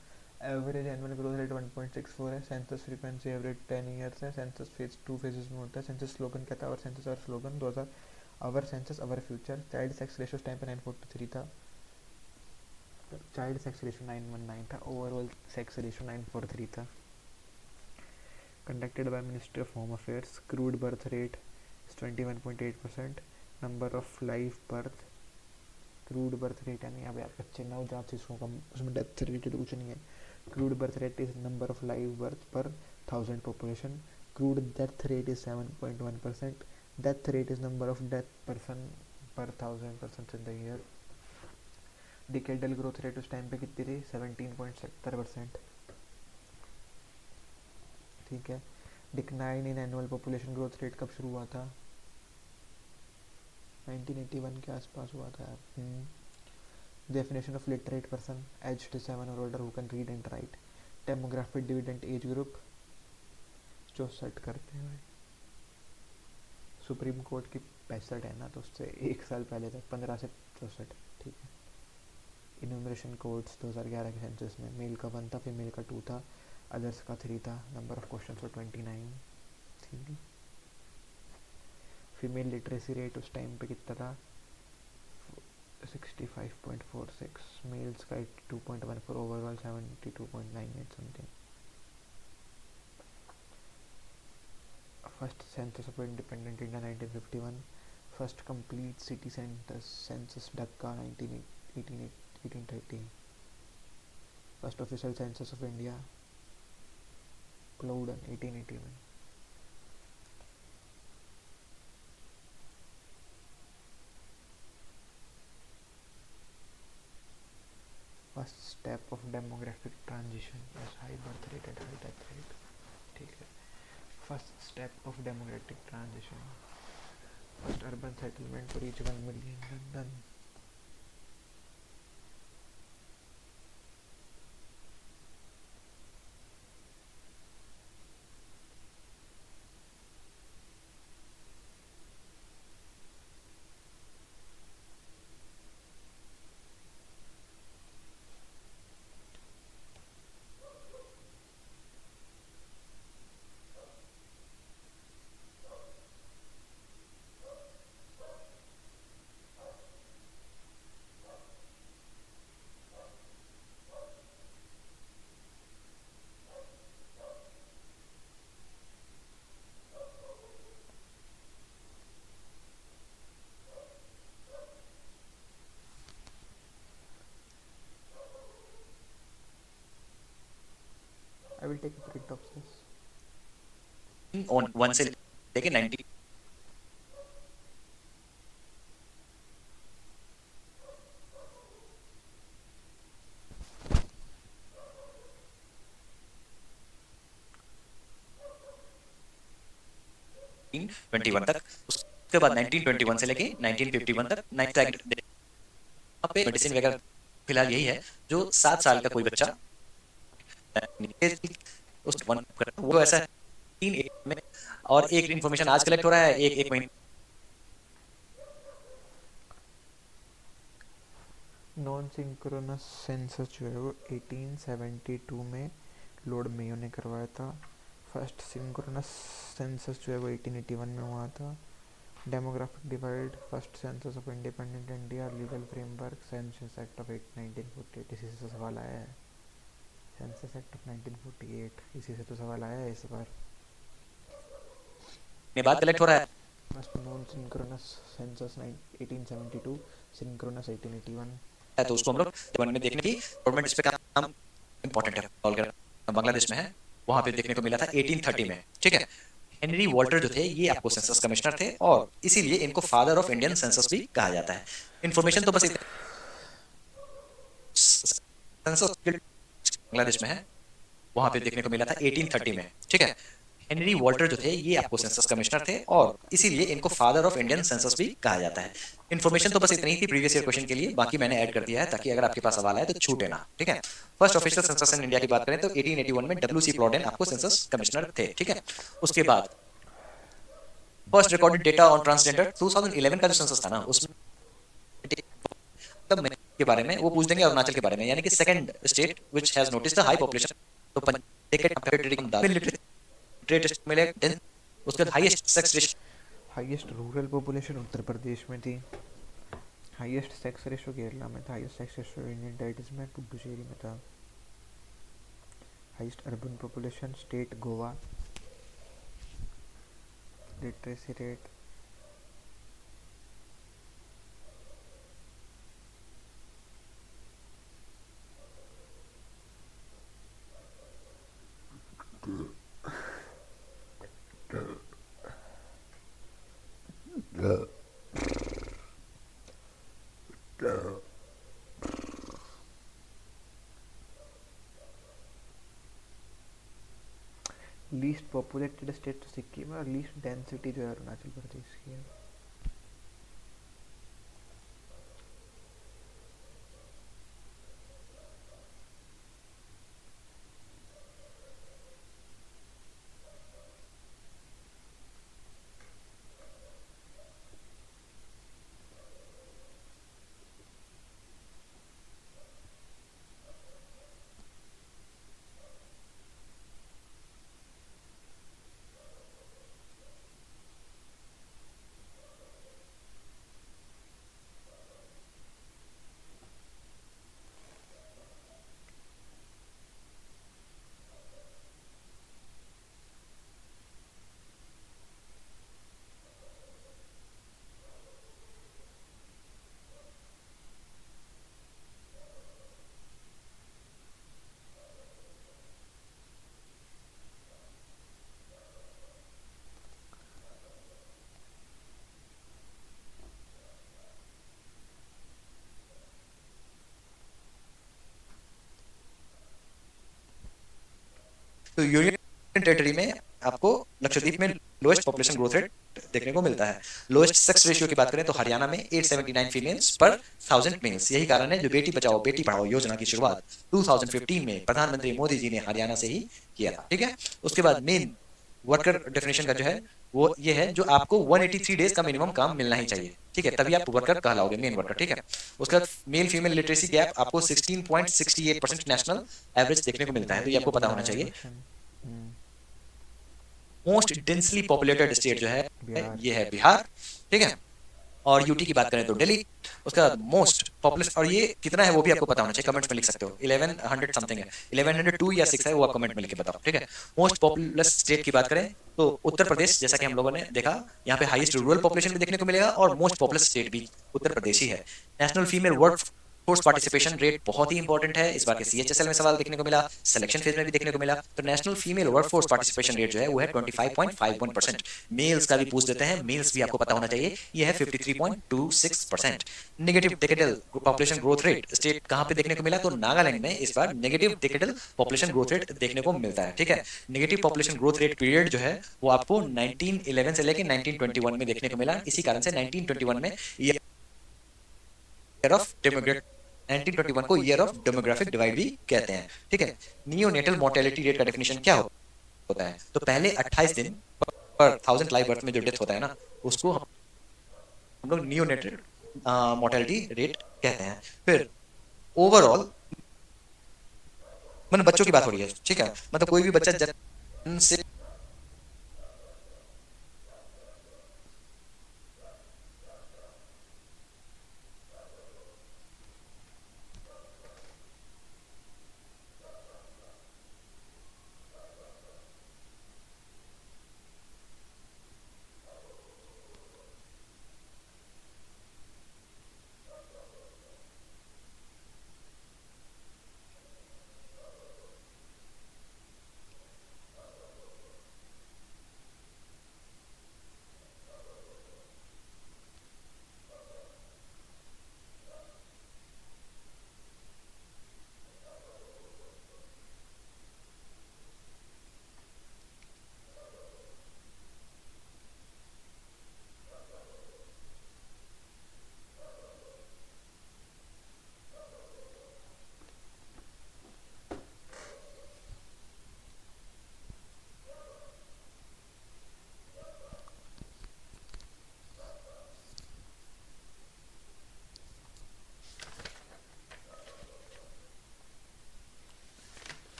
Speaker 1: एवरेज एनुअल ग्रोथ रेट 1.64 है। सेंसस फ्रीक्वेंसी एवरेज 10 ईयर्स है। सेंसस फेज 2 फेजेस में होता है। सेंसस स्लोगन क्या था? और सेंसस और slogan 2000 our census our future. Child sex ratio time पे 943 था। चाइल्ड सेक्स रेशियो 919 था। ओवरऑल सेक्स रेशियो 943 था। Conducted by ministry of home affairs. Crude birth rate 21.8%। Number of live birth, crude birth rate यानी अभी आप बच्चे नवजात शिशुओं का, उसमें डेथ रेट कुछ नहीं है। Crude birth rate is number of live birth पर 1000 population. Crude death rate is 7.1%। Death rate is number of death person पर 1000 person in the year. Decadal growth rate उस टाइम पे कितनी थी? 17.70%। ठीक है। Decline in annual population growth rate कब शुरू हुआ था? 1981 के आसपास हुआ था। Definition of literate person: aged 7 or older who can read and write. Demographic dividend age group 64 करते हैं भाई। सुप्रीम कोर्ट की 65 है ना, तो उससे एक साल पहले तक 15 से 64। ठीक है। इन्यूमरेशन कोड्स 2011 के सेंसस में मेल का 1 था, फीमेल का 2 था, अदर्स का 3 था। Number of question for 29। ठीक है। फीमेल लिटरेसी रेट उस टाइम पे कितना था? 65.46। मेल्स का 82.14। Overall 72.98 something. First census of independent India 1951। फर्स्ट कंप्लीट सिटी सेंसस Dhaka 1830। First official census of India Plowden 1880 में। First step of demographic transition is high birth rate and high death rate. ठीक है। First step of demographic transition, first urban settlement to reach 1 million, London. I will take a print of this.
Speaker 3: on 1 से लेके 90 1921 तक, उसके बाद 1921 से लेके 1951 तक यहाँ पे मेडिसिन वगैरह फिलहाल यही है। जो 7 साल का कोई बच्चा उस वो ऐसा है 3 में, और एक इन्फॉर्मेशन आज कलेक्ट हो रहा है एक महीने।
Speaker 1: नॉन सिंक्रोनस सेंसस जो है वो 1872 में लॉर्ड मेयो ने करवाया था। फर्स्ट सिंक्रोनस सेंसस जो है वो 1881 में हुआ था। Demographic divide, first census of independent India, legal framework, census act of 1948, इसी से सवाल आया है। सेंसस एक्ट ऑफ 1948, इसी से तो सवाल आया है इस बार।
Speaker 3: ये बात कलेक्ट हो रहा है।
Speaker 1: First non synchronous census 1872, synchronous 1881।
Speaker 3: तो उसको हम लोग वन में देखने की गवर्नमेंट इस पे काम इंपॉर्टेंट है, बांग्लादेश में है, वहां पे देखने को मिला था 1830 में। ठीक है, हेनरी वॉल्टर जो थे ये आपको सेंसस कमिश्नर थे और इसीलिए इनको फादर ऑफ इंडियन सेंसस भी कहा जाता है। इंफॉर्मेशन तो बस सेंसस बांग्लादेश में है, वहां पे देखने को मिला था 1830 में। ठीक है, हेनरी वॉल्टर जो थे ये आपको सेंसस कमिश्नर थे और इसीलिए इनको फादर ऑफ इंडियन सेंसस भी कहा जाता है। इन्फॉर्मेशन तो बस इतनी ही थी प्रीवियस ईयर क्वेश्चन के लिए, बाकी मैंने ऐड कर दिया है ताकि अगर आपके पास सवाल आए तो छूटे ना। ठीक है, first official census in India की बात करें तो 1881 में डब्ल्यू सी प्लॉडेन आपको सेंसस कमिश्नर थे। ठीक है, उसके बाद first recorded data on transgender 2011 का जो सेंसस था ना उसमें तब के बारे में वो पूछ देंगे, अरुणाचल के बारे में, यानी कि second state which has notice the high population. तो उसके बाद highest sex ratio,
Speaker 1: highest rural population Uttar Pradesh में थी। हाईएस्ट सेक्स रेशो केरला में था। Highest sex ratio Indian territories में पुडुचेरी में था। Highest urban population state Goa. Literacy rate least populated state तो सिक्किम है और लीस्ट डेंसिटी जो है अरुणाचल प्रदेश की है।
Speaker 3: तो यूनियन टेरिटरी में आपको लक्षद्वीप में लोएस्ट पॉपुलेशन ग्रोथ रेट देखने को मिलता है। लोएस्ट सेक्स रेशियो की बात करें तो हरियाणा में 879 फीमेल्स पर 1000 मेल्स। यही कारण है जो बेटी बचाओ बेटी पढ़ाओ योजना की शुरुआत 2015 में प्रधानमंत्री मोदी जी ने हरियाणा से ही किया था। ठीक है, उसके बाद मेन वर्कर डेफिनेशन का जो है वो ये है जो आपको 183 डेज का मिनिमम काम मिलना ही चाहिए। ठीक है, तभी आप वर्कर कहलाओगे, मेन वर्कर। ठीक है, उसका मेल फीमेल लिटरेसी गैप आपको 16.68% नेशनल एवरेज देखने को मिलता है, तो ये आपको पता होना चाहिए। मोस्ट डेंसली पॉपुलेटेड स्टेट जो है ये है बिहार। ठीक है, और यूटी की बात करें तो दिल्ली। उसका मोस्ट पॉपुलेशन, और ये कितना है वो भी आपको पता होना चाहिए, कमेंट्स में लिख सकते हो। 1100 समथिंग है, 1102 या 6 है, वो आप कमेंट में लिख के बताओ। ठीक है, मोस्ट पॉपुलस स्टेट की बात करें तो उत्तर प्रदेश, जैसा कि हम लोगों ने देखा यहाँ पे हाईएस्ट रूरल पॉपुलेशन भी देखने को मिलेगा और मोस्ट पॉपुलस स्टेट भी उत्तर प्रदेश ही है। National female work force participation rate बहुत ही इंपॉर्टेंट है, इस बार के सीएचएसएल में सवाल देखने को मिला, सिलेक्शन फेज में भी देखने को मिला। तो national female workforce participation rate जो है वो है 25.51%। मेल्स का भी पूछ देते हैं, मेल्स भी आपको पता होना चाहिए, ये है 53.26%। Negative decadal population growth rate state कहां पे देखने को मिला, तो नागालैंड में इस बार negative decadal population growth rate देखने को मिलता है। ठीक है, negative population growth rate period जो है वो आपको 1911 से लेकर 1921 में देखने को मिला। इसी कारण से 1921 में ईयर ऑफ डेमोग्राफिक 1921 को ईयर ऑफ डेमोग्राफिक डिवाइड भी कहते हैं। ठीक है, नियोनेटल मोर्टेलिटी रेट का डेफिनेशन क्या होता है, तो पहले 28 दिन पर 1000 लाइव बर्थ में जो डेथ होता है ना उसको हम लोग नियोनेटल मोर्टेलिटी रेट कहते हैं। फिर ओवरऑल मतलब बच्चों की बात हो रही है। ठीक है, मतलब कोई भी बच्चा जन्म से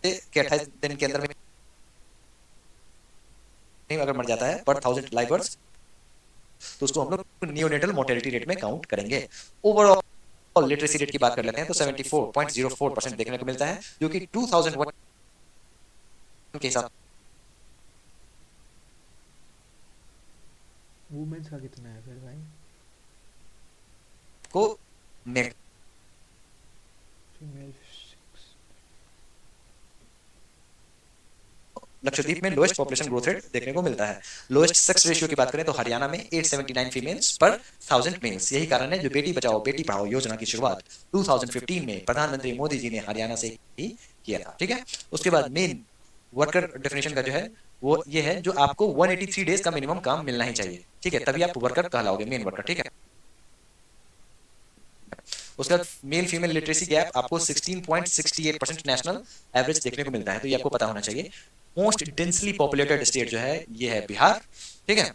Speaker 3: के 28 दिन के अंदर में अगर मर जाता है पर 1000 लाइव बर्ड्स, तो उसको हम लोग नियोनेटल मोर्टेलिटी रेट में काउंट करेंगे। ओवरऑल लिटरेसी रेट की बात कर लेते हैं तो 74.04% देखने को मिलता है, जो कि 2001 के हिसाब
Speaker 1: वुमेन्स का कितना है फिर भाई?
Speaker 3: को में
Speaker 1: फीमेल
Speaker 3: लक्षद्वीप में लोएस्ट पॉपुलेशन ग्रोथ रेट देखने को मिलता है। लोएस्ट सेक्स रेशियो की बात करें तो हरियाणा में 879 फीमेल्स पर 1000 मेल्स। यही कारण है जो बेटी बचाओ बेटी पढ़ाओ योजना की शुरुआत 2015 में प्रधानमंत्री मोदी जी ने हरियाणा से ही किया था। ठीक है, उसके बाद मेन वर्कर डेफिनेशन का जो है वो ये है, जो आपको 183 डेज का मिनिमम काम मिलना ही चाहिए। ठीक है, तभी आप वर्कर कहलाओगे, मेन वर्कर। ठीक है, उसके बाद मेल फीमेल लिटरेसी गैप आपको 16.68% नेशनल एवरेज देखने को मिलता है, तो ये आपको पता होना चाहिए। मोस्ट डेंसली पॉपुलेटेड स्टेट जो है ये है बिहार। ठीक है,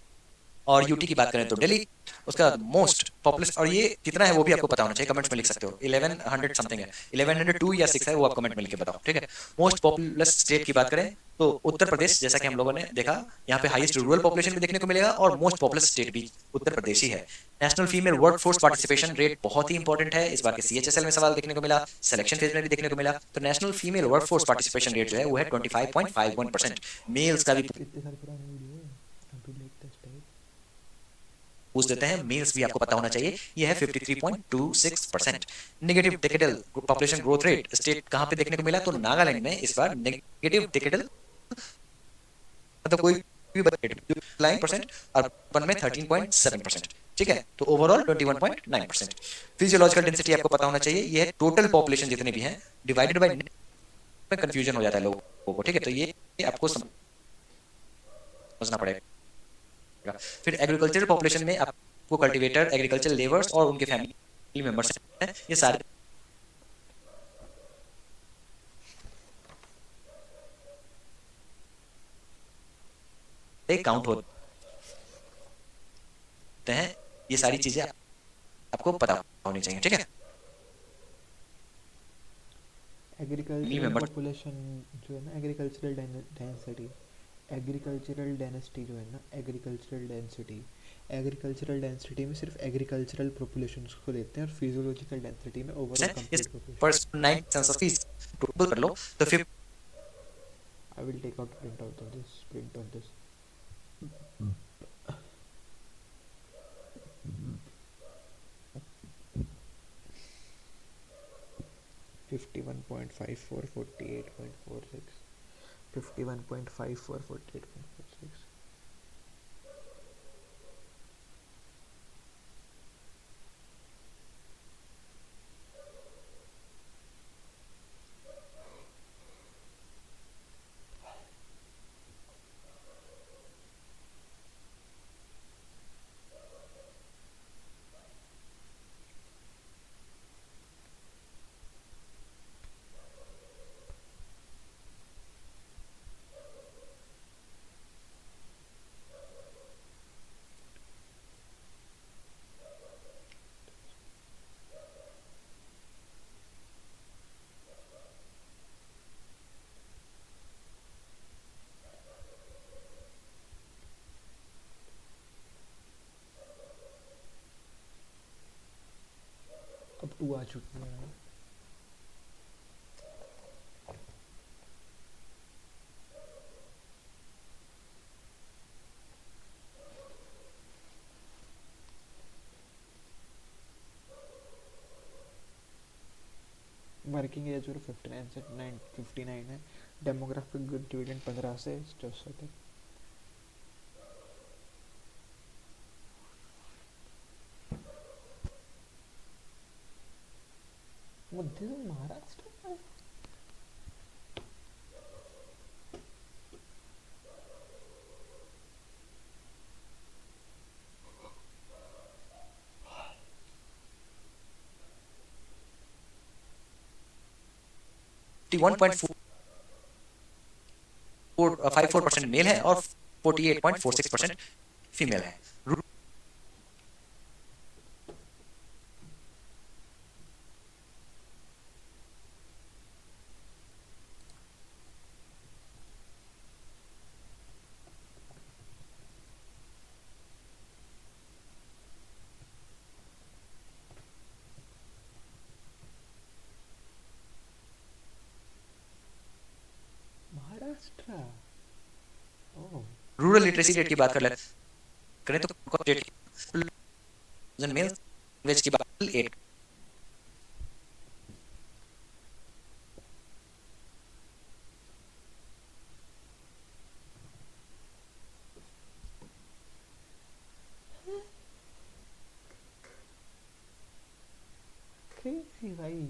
Speaker 3: और यूटी की बात करें तो दिल्ली। उसका मोस्ट पॉपुलेशन, और ये कितना है वो भी आपको पता होना चाहिए, कमेंट्स में लिख सकते हो। 1100 समथिंग है, 1102 या 6 है, वो आप कमेंट में लिख के बताओ। ठीक है, मोस्ट पॉपुलस स्टेट की बात करें तो उत्तर प्रदेश, जैसा कि हम लोगों ने देखा, यहाँ पे हाईएस्ट रूरल पॉपुलेशन भी देखने को मिलेगा और मोस्ट पॉपुलस स्टेट भी उत्तर प्रदेश ही है। National female workforce participation rate बहुत ही इंपॉर्टेंट है, इस बार के सीएचएसएल में सवाल देखने को मिला, सिलेक्शन फेज में भी देखने को मिला। तो national female workforce participation rate जो है वो है 25.51%। मेल्स का भी
Speaker 1: इतने साल पुरानी वीडियो है, अभी लेटेस्ट है।
Speaker 3: पूछ देते हैं, मेल्स भी आपको पता होना चाहिए, ये है 53.26%। Negative decadal population growth rate state कहां पे देखने को मिला, तो नागालैंड में इस बार नेगेटिव डिकेडल, मतलब कोई भी 9% और अर्बन में 13.7%। ठीक है, तो ओवरऑल 21.9%। फिजियोलॉजिकल डेंसिटी आपको पता होना चाहिए, ये है टोटल पॉपुलेशन जितने भी हैं डिवाइडेड बाय में कंफ्यूजन हो जाता है लोगों को। ठीक है, तो ये आपको समझना पड़ेगा। फिर एग्रीकल्चरल पॉपुलेशन में आपको कल्टीवेटर, एग्रीकल्चरल लेबर्स और उनके फैमिली मेंबर्स हैं, ये सारे काउंट होते हैं। ये सारी चीजें आपको पता होनी चाहिए। ठीक है,
Speaker 1: एग्रीकल्चरल पॉपुलेशन जो है ना, एग्रीकल्चरल डेंसिटी, एग्रीकल्चरल डेंसिटी जो है ना, एग्रीकल्चरल डेंसिटी में सिर्फ एग्रीकल्चरल पॉपुलेशन को लेते हैं और फिजियोलॉजिकल डेंसिटी में overall complete population.
Speaker 3: 9 census fees total कर लो तो फिर
Speaker 1: I will take out print out of this 51.54 48.46 51.54 48.46। अब 2 आ चुकी है। वर्किंग एज और 59 से 59 है। डेमोग्राफिक डिविडेंड 15 से 64 तक। मध्य महाराष्ट्र में
Speaker 3: 51.54% मेल है और 48.46% फीमेल है।
Speaker 1: महाराष्ट्र। ओह।
Speaker 3: रूरल लिटरेसी रेट की बात करें तो मेल लैंग्वेज की बात 8।
Speaker 1: क्रेजी भाई।